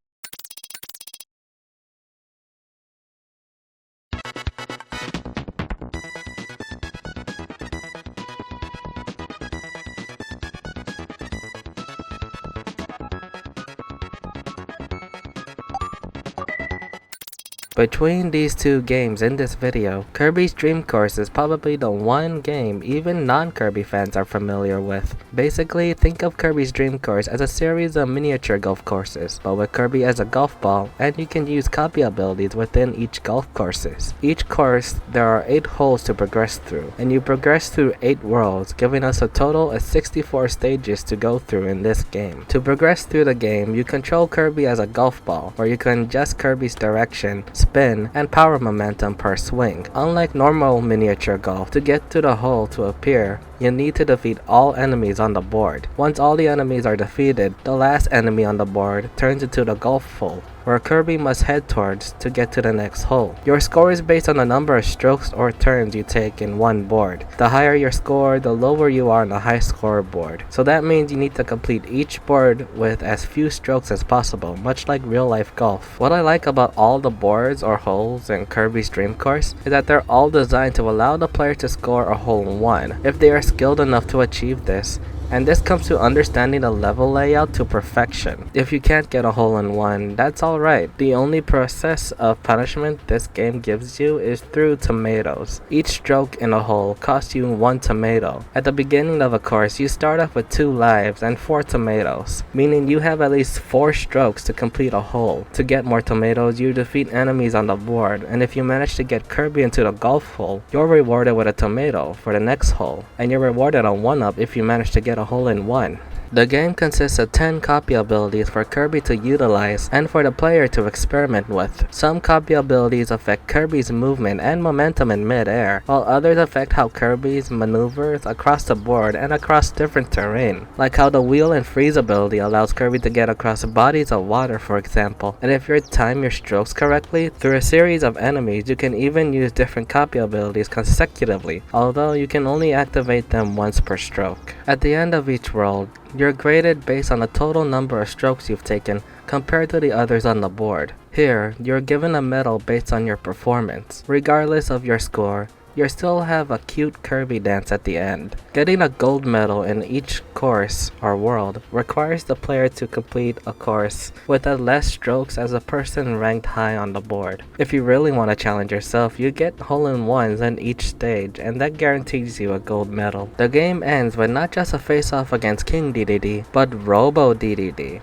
Between these 2 games in this video, Kirby's Dream Course is probably the one game even non-Kirby fans are familiar with. Basically, think of Kirby's Dream Course as a series of miniature golf courses, but with Kirby as a golf ball, and you can use copy abilities within each golf courses. Each course, there are 8 holes to progress through, and you progress through 8 worlds, giving us a total of 64 stages to go through in this game. To progress through the game, you control Kirby as a golf ball, where you can adjust Kirby's direction spin and power momentum per swing. Unlike normal miniature golf, to get to the hole to appear, you need to defeat all enemies on the board. Once all the enemies are defeated, the last enemy on the board turns into the golf hole, where Kirby must head towards to get to the next hole. Your score is based on the number of strokes or turns you take in one board. The higher your score, the lower you are on the high score board. So that means you need to complete each board with as few strokes as possible, much like real life golf. What I like about all the boards or holes in Kirby's Dream Course is that they're all designed to allow the player to score a hole in one, if they are skilled enough to achieve this. And this comes to understanding the level layout to perfection. If you can't get a hole in one, that's alright. The only process of punishment this game gives you is through tomatoes. Each stroke in a hole costs you 1 tomato. At the beginning of a course, you start off with 2 lives and 4 tomatoes, meaning you have at least 4 strokes to complete a hole. To get more tomatoes, you defeat enemies on the board, and if you manage to get Kirby into the golf hole, you're rewarded with a tomato for the next hole, and you're rewarded a 1-up if you manage to get a hole in one. The game consists of 10 copy abilities for Kirby to utilize and for the player to experiment with. Some copy abilities affect Kirby's movement and momentum in mid-air, while others affect how Kirby maneuvers across the board and across different terrain, like how the wheel and freeze ability allows Kirby to get across bodies of water, for example. And if you time your strokes correctly, through a series of enemies, you can even use different copy abilities consecutively, although you can only activate them once per stroke. At the end of each world, you're graded based on the total number of strokes you've taken compared to the others on the board. Here, you're given a medal based on your performance. Regardless of your score, you still have a cute Kirby dance at the end. Getting a gold medal in each course or world requires the player to complete a course with as less strokes as a person ranked high on the board. If you really want to challenge yourself, you get hole-in-ones in each stage, and that guarantees you a gold medal. The game ends with not just a face-off against King DDD, but Robo DDD.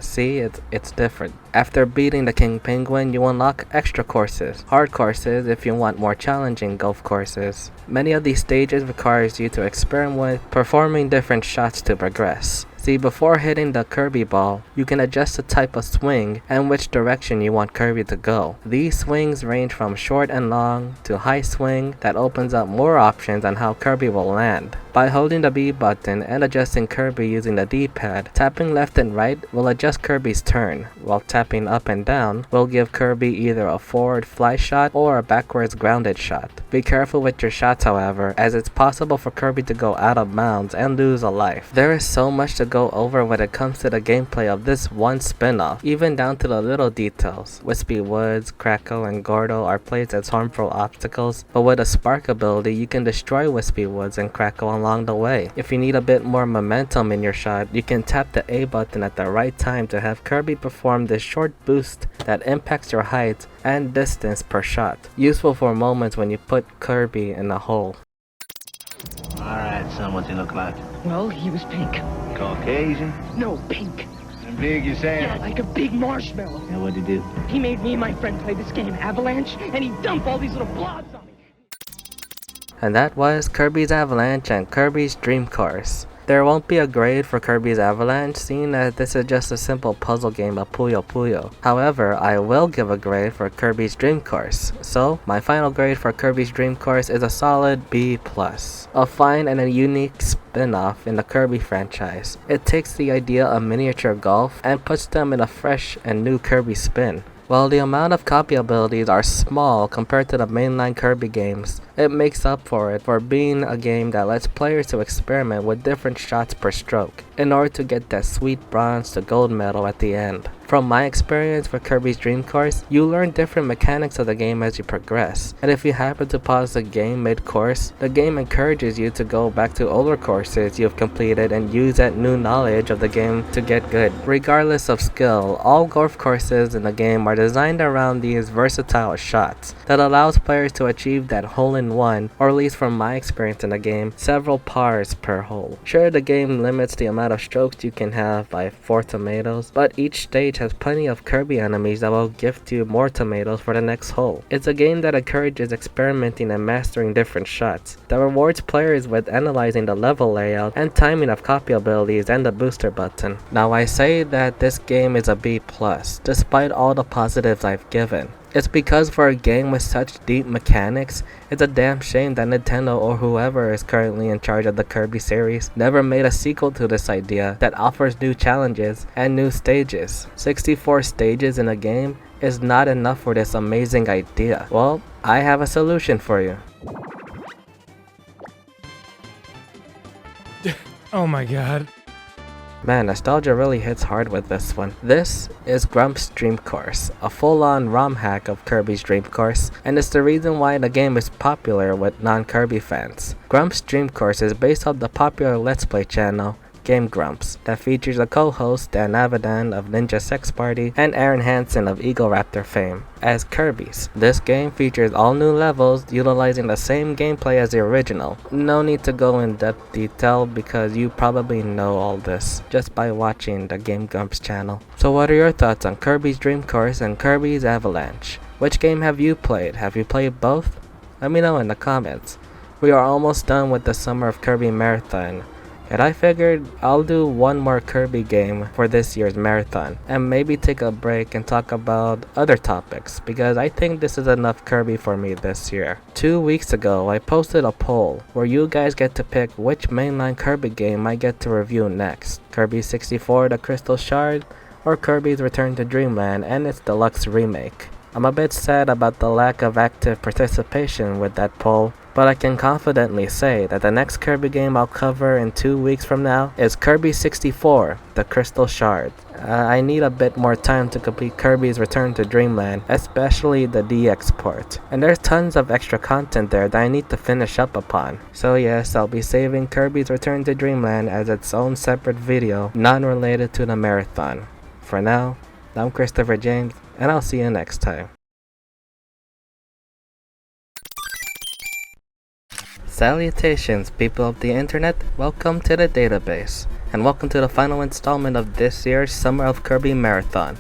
See, it's different. After beating the King Penguin, you unlock extra courses, hard courses if you want more challenging golf courses. Many of these stages requires you to experiment with performing different shots to progress. See, before hitting the Kirby ball, you can adjust the type of swing and which direction you want Kirby to go. These swings range from short and long to high swing that opens up more options on how Kirby will land. By holding the B button and adjusting Kirby using the D-pad, tapping left and right will adjust Kirby's turn, while tapping up and down will give Kirby either a forward fly shot or a backwards grounded shot. Be careful with your shots, however, as it's possible for Kirby to go out of bounds and lose a life. There is so much to go over when it comes to the gameplay of this one spin-off, even down to the little details. Wispy Woods, Crackle, and Gordo are placed as harmful obstacles, but with a spark ability you can destroy Wispy Woods and Crackle along the way. If you need a bit more momentum in your shot, you can tap the A button at the right time to have Kirby perform this short boost that impacts your height and distance per shot, useful for moments when you put Kirby in a hole. Alright, son, what's he look like? Well, he was pink. Caucasian? No, pink. And big, you saying? Yeah, like a big marshmallow. And what'd he do? He made me and my friend play this game, Avalanche, and he dumped all these little blobs on me. And that was Kirby's Avalanche and Kirby's Dream Course. There won't be a grade for Kirby's Avalanche, seeing that this is just a simple puzzle game of Puyo Puyo. However, I will give a grade for Kirby's Dream Course. So, my final grade for Kirby's Dream Course is a solid B+. A fine and a unique spin-off in the Kirby franchise. It takes the idea of miniature golf and puts them in a fresh and new Kirby spin. While the amount of copy abilities are small compared to the mainline Kirby games, it makes up for it for being a game that lets players to experiment with different shots per stroke in order to get that sweet bronze to gold medal at the end. From my experience for Kirby's Dream Course, you learn different mechanics of the game as you progress, and if you happen to pause the game mid-course, the game encourages you to go back to older courses you've completed and use that new knowledge of the game to get good. Regardless of skill, all golf courses in the game are designed around these versatile shots that allows players to achieve that hole-in-one, or at least from my experience in the game, several pars per hole. Sure, the game limits the amount of strokes you can have by 4 tomatoes, but each stage has plenty of Kirby enemies that will gift you more tomatoes for the next hole. It's a game that encourages experimenting and mastering different shots, that rewards players with analyzing the level layout and timing of copy abilities and the booster button. Now I say that this game is a B+, despite all the positives I've given. It's because for a game with such deep mechanics, it's a damn shame that Nintendo or whoever is currently in charge of the Kirby series never made a sequel to this idea that offers new challenges and new stages. 64 stages in a game is not enough for this amazing idea. Well, I have a solution for you. Oh my god. Man, nostalgia really hits hard with this one. This is Grump's Dream Course, a full-on ROM hack of Kirby's Dream Course, and it's the reason why the game is popular with non-Kirby fans. Grump's Dream Course is based on the popular Let's Play channel Game Grumps that features a co-host Dan Avidan of Ninja Sex Party and Aaron Hansen of Eagle Raptor fame as Kirby's. This game features all new levels utilizing the same gameplay as the original. No need to go in depth detail because you probably know all this just by watching the Game Grumps channel. So what are your thoughts on Kirby's Dream Course and Kirby's Avalanche? Which game have you played? Have you played both? Let me know in the comments. We are almost done with the Summer of Kirby marathon. And I figured I'll do one more Kirby game for this year's marathon and maybe take a break and talk about other topics because I think this is enough Kirby for me this year. 2 weeks ago I posted a poll where you guys get to pick which mainline Kirby game I get to review next. Kirby 64 The Crystal Shard or Kirby's Return to Dreamland and its deluxe remake. I'm a bit sad about the lack of active participation with that poll, but I can confidently say that the next Kirby game I'll cover in 2 weeks from now is Kirby 64, The Crystal Shard. I need a bit more time to complete Kirby's Return to Dreamland, especially the DX port. And there's tons of extra content there that I need to finish up upon. So yes, I'll be saving Kirby's Return to Dreamland as its own separate video, non-related to the marathon. For now, I'm Christopher James, and I'll see you next time. Salutations, people of the internet, welcome to the database, and welcome to the final installment of this year's Summer of Kirby Marathon.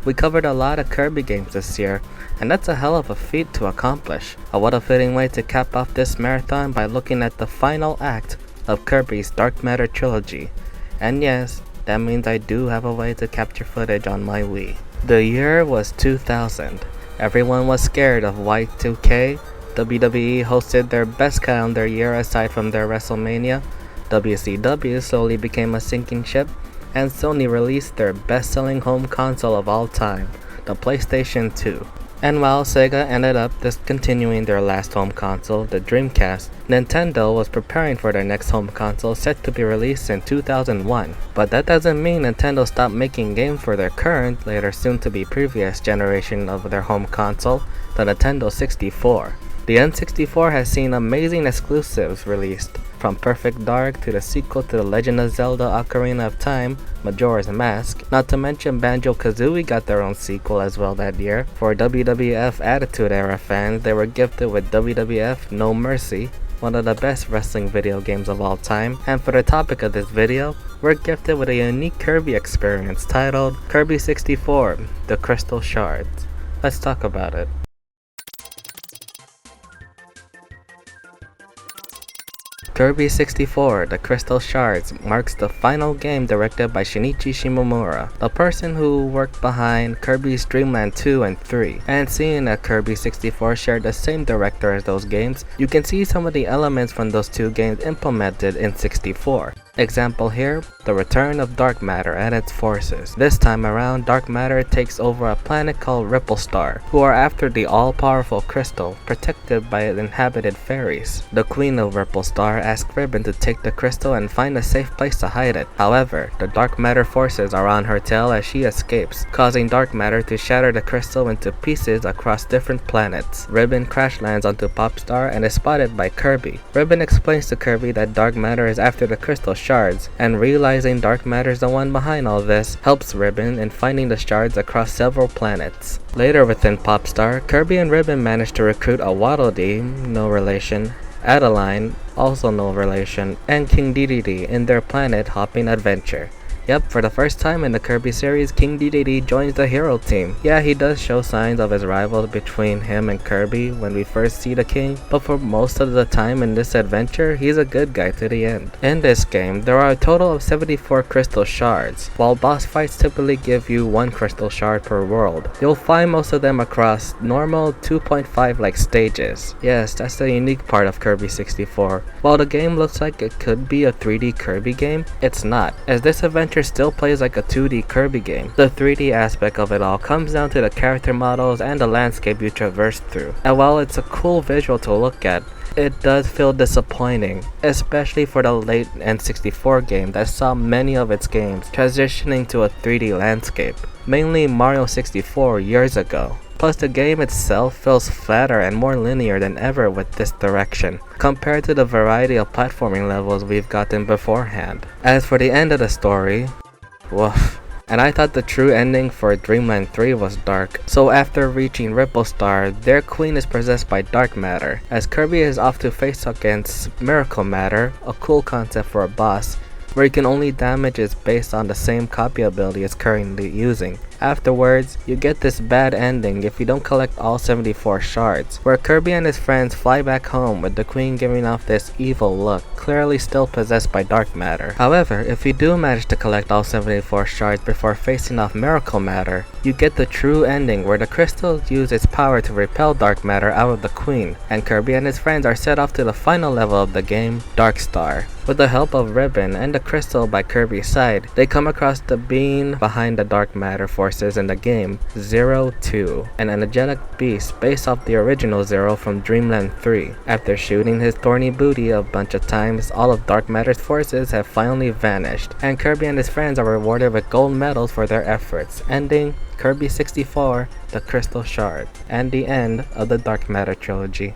We covered a lot of Kirby games this year, and that's a hell of a feat to accomplish. What a fitting way to cap off this marathon by looking at the final act of Kirby's Dark Matter trilogy. And yes, that means I do have a way to capture footage on my Wii. The year was 2000. Everyone was scared of Y2K. WWE hosted their best calendar year aside from their WrestleMania, WCW slowly became a sinking ship, and Sony released their best-selling home console of all time, the PlayStation 2. And while Sega ended up discontinuing their last home console, the Dreamcast, Nintendo was preparing for their next home console set to be released in 2001. But that doesn't mean Nintendo stopped making games for their current, later soon-to-be previous generation of their home console, the Nintendo 64. The N64 has seen amazing exclusives released, from Perfect Dark to the sequel to The Legend of Zelda Ocarina of Time, Majora's Mask, not to mention Banjo-Kazooie got their own sequel as well that year. For WWF Attitude Era fans, they were gifted with WWF No Mercy, one of the best wrestling video games of all time, and for the topic of this video, we're gifted with a unique Kirby experience titled Kirby 64, The Crystal Shards. Let's talk about it. Kirby 64, The Crystal Shards marks the final game directed by Shinichi Shimomura, the person who worked behind Kirby's Dream Land 2 and 3. And seeing that Kirby 64 shared the same director as those games, you can see some of the elements from those two games implemented in 64. Example here, the return of Dark Matter and its forces. This time around, Dark Matter takes over a planet called Ripple Star, who are after the all-powerful crystal, protected by inhabited fairies. The Queen of Ripple Star asks Ribbon to take the crystal and find a safe place to hide it. However, the Dark Matter forces are on her tail as she escapes, causing Dark Matter to shatter the crystal into pieces across different planets. Ribbon crash lands onto Popstar and is spotted by Kirby. Ribbon explains to Kirby that Dark Matter is after the crystal shards, and realizing Dark Matter's the one behind all this helps Ribbon in finding the shards across several planets. Later within Popstar, Kirby and Ribbon manage to recruit a Waddle Dee, no relation, Adeline, also no relation, and King Dedede in their planet hopping adventure. Yep, for the first time in the Kirby series, King Dedede joins the hero team. Yeah, he does show signs of his rival between him and Kirby when we first see the king, but for most of the time in this adventure, he's a good guy to the end. In this game, there are a total of 74 crystal shards. While boss fights typically give you 1 crystal shard per world, you'll find most of them across normal 2.5 like stages. Yes, that's the unique part of Kirby 64. While the game looks like it could be a 3D Kirby game, it's not, as this adventure still plays like a 2D Kirby game. The 3D aspect of it all comes down to the character models and the landscape you traverse through. And while it's a cool visual to look at, it does feel disappointing, especially for the late N64 game that saw many of its games transitioning to a 3D landscape, mainly Mario 64 years ago. Plus, the game itself feels flatter and more linear than ever with this direction, compared to the variety of platforming levels we've gotten beforehand. As for the end of the story, woof. And I thought the true ending for Dreamland 3 was dark. So after reaching Ripple Star, their queen is possessed by dark matter, as Kirby is off to face against Miracle Matter, a cool concept for a boss, where you can only damage is based on the same copy ability it's currently using. Afterwards, you get this bad ending if you don't collect all 74 shards, where Kirby and his friends fly back home with the queen giving off this evil look, clearly still possessed by dark matter. However, if you do manage to collect all 74 shards before facing off Miracle Matter, you get the true ending where the crystal uses its power to repel dark matter out of the queen, and Kirby and his friends are set off to the final level of the game, Dark Star. With the help of Ribbon and the crystal by Kirby's side, they come across the being behind the dark matter forces in the game, Zero 2, an energetic beast based off the original Zero from Dreamland 3. After shooting his thorny booty a bunch of times, all of dark matter's forces have finally vanished, and Kirby and his friends are rewarded with gold medals for their efforts, ending Kirby 64, the Crystal Shard, and the end of the Dark Matter trilogy.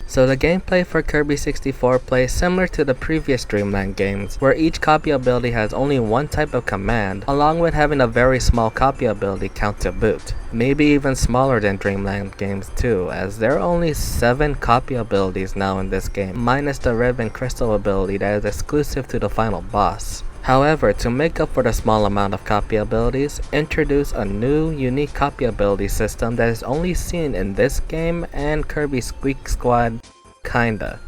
So the gameplay for Kirby 64 plays similar to the previous Dreamland games, where each copy ability has only one type of command, along with having a very small copy ability count to boot. Maybe even smaller than Dreamland games too, as there are only 7 copy abilities now in this game, minus the Ribbon Crystal ability that is exclusive to the final boss. However, to make up for the small amount of copy abilities, introduce a new, unique copy ability system that is only seen in this game and Kirby Squeak Squad, kinda.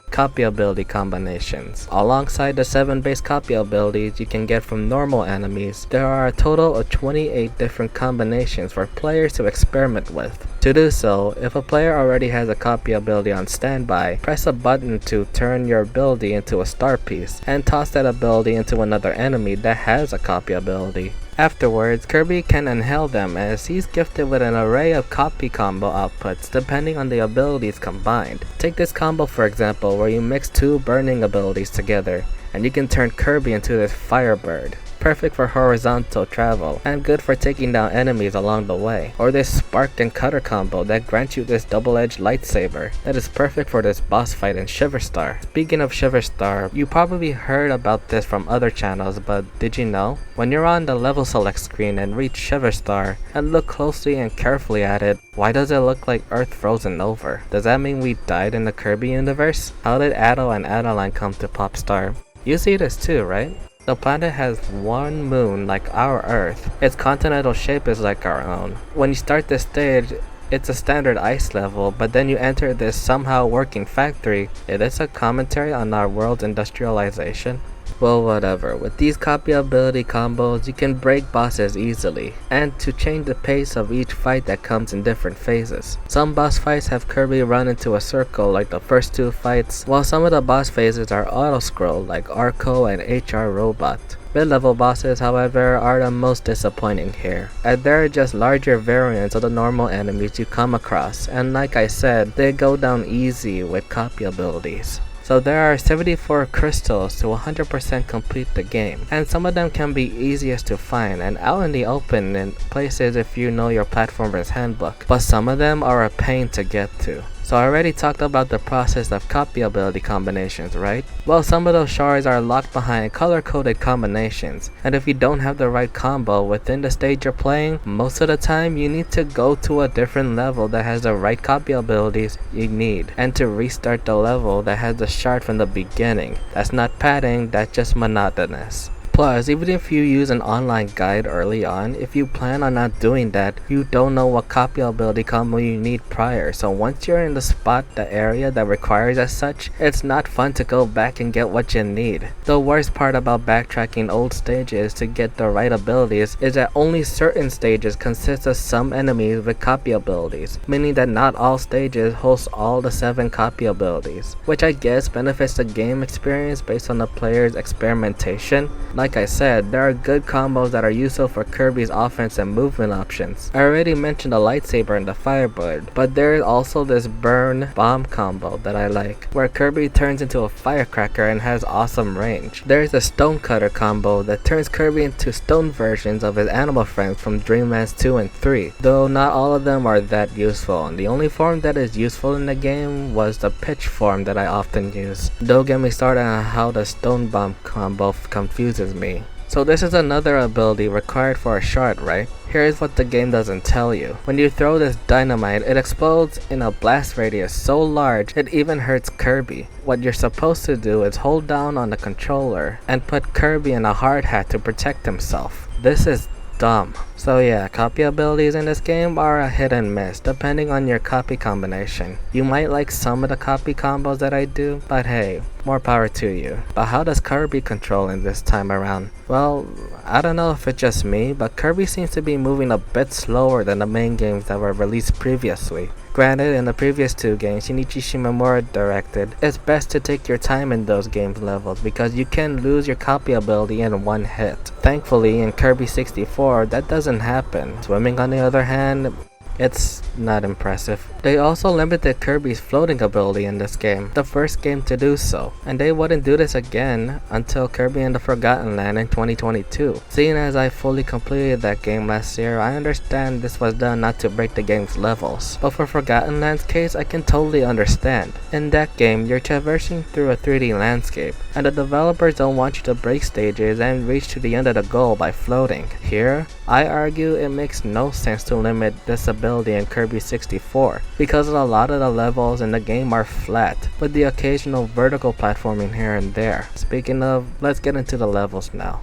Copy ability combinations. Alongside the 7 base copy abilities you can get from normal enemies, there are a total of 28 different combinations for players to experiment with. To do so, if a player already has a copy ability on standby, press a button to turn your ability into a star piece, and toss that ability into another enemy that has a copy ability. Afterwards, Kirby can inhale them as he's gifted with an array of copy combo outputs depending on the abilities combined. Take this combo for example, where you mix 2 burning abilities together, and you can turn Kirby into this Firebird. Perfect for horizontal travel, and good for taking down enemies along the way. Or this Spark and Cutter combo that grants you this double-edged lightsaber that is perfect for this boss fight in Shiver Star. Speaking of Shiver Star, you probably heard about this from other channels, but did you know? When you're on the level select screen and reach Shiver Star, and look closely and carefully at it, why does it look like Earth frozen over? Does that mean we died in the Kirby universe? How did Ado and Adeline come to Popstar? You see this too, right? The planet has one moon like our Earth. Its continental shape is like our own. When you start this stage, it's a standard ice level, but then you enter this somehow working factory. Is this a commentary on our world's industrialization? Well, whatever. With these copy ability combos, you can break bosses easily, and to change the pace of each fight that comes in different phases. Some boss fights have Kirby run into a circle like the first 2 fights, while some of the boss phases are auto-scroll like Arco and HR Robot. Mid-level bosses, however, are the most disappointing here, as they're just larger variants of the normal enemies you come across, and like I said, they go down easy with copy abilities. So there are 74 crystals to 100% complete the game, and some of them can be easiest to find and out in the open in places if you know your platformer's handbook, but some of them are a pain to get to. So I already talked about the process of copy ability combinations, right? Well, some of those shards are locked behind color-coded combinations, and if you don't have the right combo within the stage you're playing, most of the time you need to go to a different level that has the right copy abilities you need, and to restart the level that has the shard from the beginning. That's not padding, that's just monotonous. Plus, even if you use an online guide early on, if you plan on not doing that, you don't know what copy ability combo you need prior, so once you're in the area that requires as such, it's not fun to go back and get what you need. The worst part about backtracking old stages to get the right abilities is that only certain stages consist of some enemies with copy abilities, meaning that not all stages host all the 7 copy abilities, which I guess benefits the game experience based on the player's experimentation. Like I said, there are good combos that are useful for Kirby's offense and movement options. I already mentioned the lightsaber and the firebird, but there is also this burn bomb combo that I like, where Kirby turns into a firecracker and has awesome range. There is a stone cutter combo that turns Kirby into stone versions of his animal friends from Dreamlands 2 and 3, though not all of them are that useful, and the only form that is useful in the game was the pitch form that I often use. Don't get me started on how the stone bomb combo confuses me. So this is another ability required for a shard, right? Here's what the game doesn't tell you. When you throw this dynamite, it explodes in a blast radius so large it even hurts Kirby. What you're supposed to do is hold down on the controller and put Kirby in a hard hat to protect himself. This is dumb. So yeah, copy abilities in this game are a hit and miss depending on your copy combination. You might like some of the copy combos that I do, but hey, more power to you. But how does Kirby control in this time around? Well, I don't know if it's just me, but Kirby seems to be moving a bit slower than the main games that were released previously. Granted, in the previous 2 games Shinichi Shimomura directed, it's best to take your time in those games levels because you can lose your copy ability in one hit. Thankfully, in Kirby 64, that doesn't happen. Swimming, on the other hand, it's not impressive. They also limited Kirby's floating ability in this game, the first game to do so, and they wouldn't do this again until Kirby and the Forgotten Land in 2022. Seeing as I fully completed that game last year, I understand this was done not to break the game's levels, but for Forgotten Land's case, I can totally understand. In that game, you're traversing through a 3D landscape, and the developers don't want you to break stages and reach to the end of the goal by floating. Here, I argue it makes no sense to limit this ability in Kirby 64, because a lot of the levels in the game are flat, with the occasional vertical platforming here and there. Speaking of, let's get into the levels now.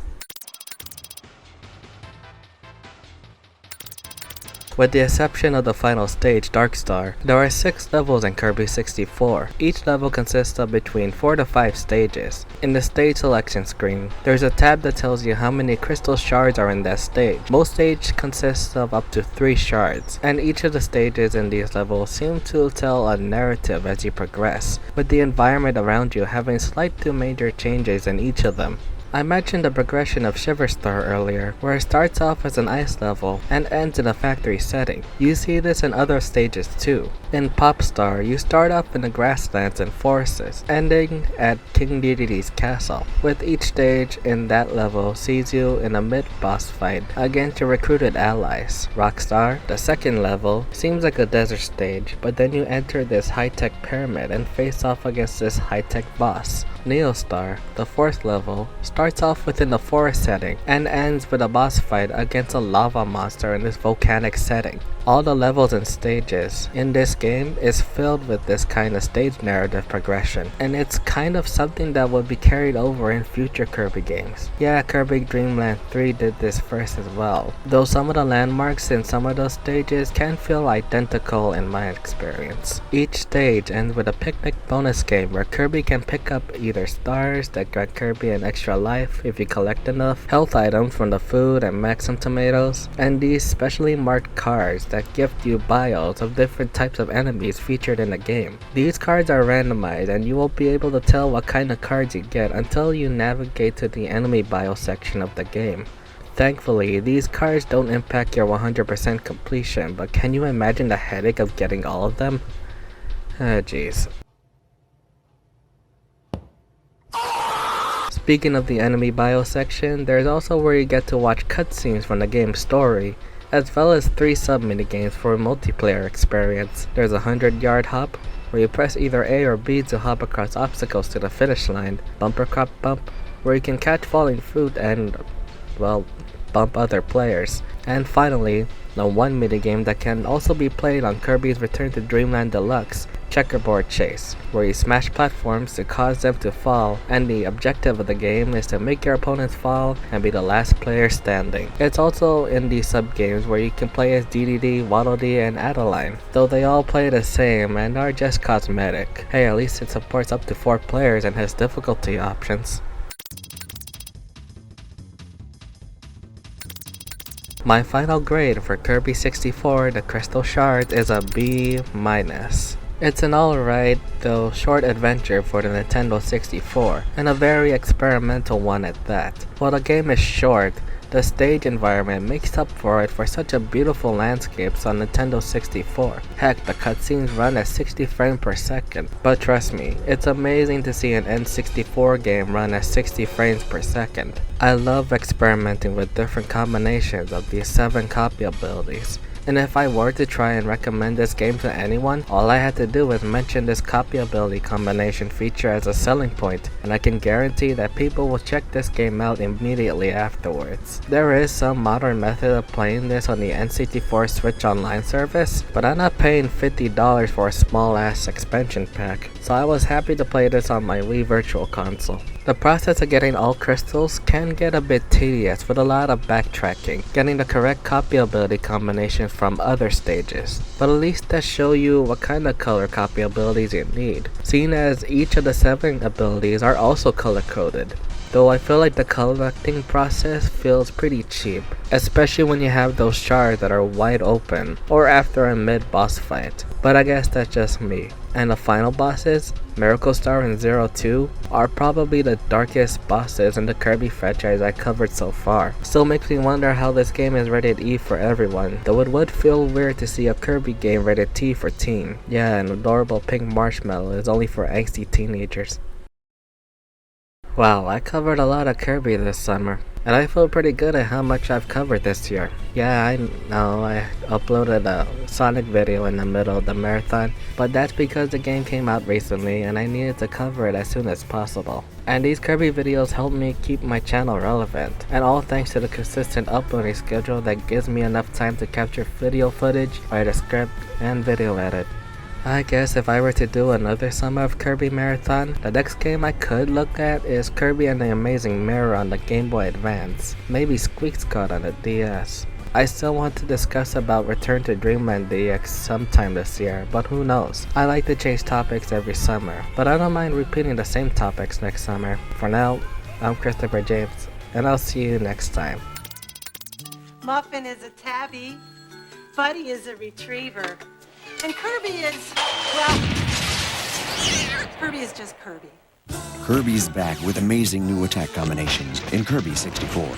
With the exception of the final stage, Dark Star, there are 6 levels in Kirby 64. Each level consists of between 4 to 5 stages. In the stage selection screen, there's a tab that tells you how many crystal shards are in that stage. Most stages consist of up to 3 shards, and each of the stages in these levels seem to tell a narrative as you progress, with the environment around you having slight to major changes in each of them. I mentioned the progression of Shiver Star earlier, where it starts off as an ice level and ends in a factory setting. You see this in other stages too. In Pop Star, you start off in the grasslands and forests, ending at King Dedede's castle, with each stage in that level sees you in a mid-boss fight against your recruited allies. Rockstar, the second level, seems like a desert stage, but then you enter this high-tech pyramid and face off against this high-tech boss. Neostar, the 4th level, starts off within the forest setting and ends with a boss fight against a lava monster in this volcanic setting. All the levels and stages in this game is filled with this kind of stage narrative progression, and it's kind of something that will be carried over in future Kirby games. Yeah, Kirby Dream Land 3 did this first as well, though some of the landmarks in some of those stages can feel identical in my experience. Each stage ends with a picnic bonus game where Kirby can pick up either stars that grant Kirby an extra life if you collect enough, health items from the food and Maxim tomatoes, and these specially marked cards that gift you bios of different types of enemies featured in the game. These cards are randomized and you won't be able to tell what kind of cards you get until you navigate to the enemy bio section of the game. Thankfully, these cards don't impact your 100% completion, but can you imagine the headache of getting all of them? Jeez. Speaking of the enemy bio section, there's also where you get to watch cutscenes from the game's story, as well as 3 sub-minigames for a multiplayer experience. There's a 100-yard hop, where you press either A or B to hop across obstacles to the finish line, bumper crop bump, where you can catch falling fruit and, well, bump other players. And finally, the one minigame that can also be played on Kirby's Return to Dreamland Deluxe, Checkerboard Chase, where you smash platforms to cause them to fall, and the objective of the game is to make your opponents fall and be the last player standing. It's also in these sub-games where you can play as DDD, Waddle Dee, and Adeline, though they all play the same and are just cosmetic. Hey, at least it supports up to 4 players and has difficulty options. My final grade for Kirby 64 The Crystal Shards is a B-. It's an alright, though short adventure for the Nintendo 64, and a very experimental one at that. While the game is short, the stage environment makes up for it for such a beautiful landscapes on Nintendo 64. Heck, the cutscenes run at 60 frames per second. But trust me, it's amazing to see an N64 game run at 60 frames per second. I love experimenting with different combinations of these 7 copy abilities. And if I were to try and recommend this game to anyone, all I had to do was mention this copy ability combination feature as a selling point, and I can guarantee that people will check this game out immediately afterwards. There is some modern method of playing this on the N64 Switch Online service, but I'm not paying $50 for a small ass expansion pack, so I was happy to play this on my Wii Virtual Console. The process of getting all crystals can get a bit tedious with a lot of backtracking, getting the correct copy ability combinations from other stages, but at least that show you what kind of color copy abilities you need, seeing as each of the 7 abilities are also color coded. Though I feel like the collecting process feels pretty cheap, especially when you have those shards that are wide open or after a mid-boss fight, but I guess that's just me. And the final bosses, Miracle Star and Zero 2, are probably the darkest bosses in the Kirby franchise I covered so far. Still makes me wonder how this game is rated E for everyone, though it would feel weird to see a Kirby game rated T for teen. Yeah, an adorable pink marshmallow is only for angsty teenagers. Wow, I covered a lot of Kirby this summer, and I feel pretty good at how much I've covered this year. Yeah, I know I uploaded a Sonic video in the middle of the marathon, but that's because the game came out recently and I needed to cover it as soon as possible. And these Kirby videos help me keep my channel relevant, and all thanks to the consistent uploading schedule that gives me enough time to capture video footage, write a script, and video edit. I guess if I were to do another Summer of Kirby marathon, the next game I could look at is Kirby and the Amazing Mirror on the Game Boy Advance, maybe Squeak's Code on the DS. I still want to discuss about Return to Dreamland DX sometime this year, but who knows. I like to change topics every summer, but I don't mind repeating the same topics next summer. For now, I'm Christopher James, and I'll see you next time. Muffin is a tabby, Buddy is a retriever, and Kirby is, well, Kirby is just Kirby. Kirby's back with amazing new attack combinations in Kirby 64.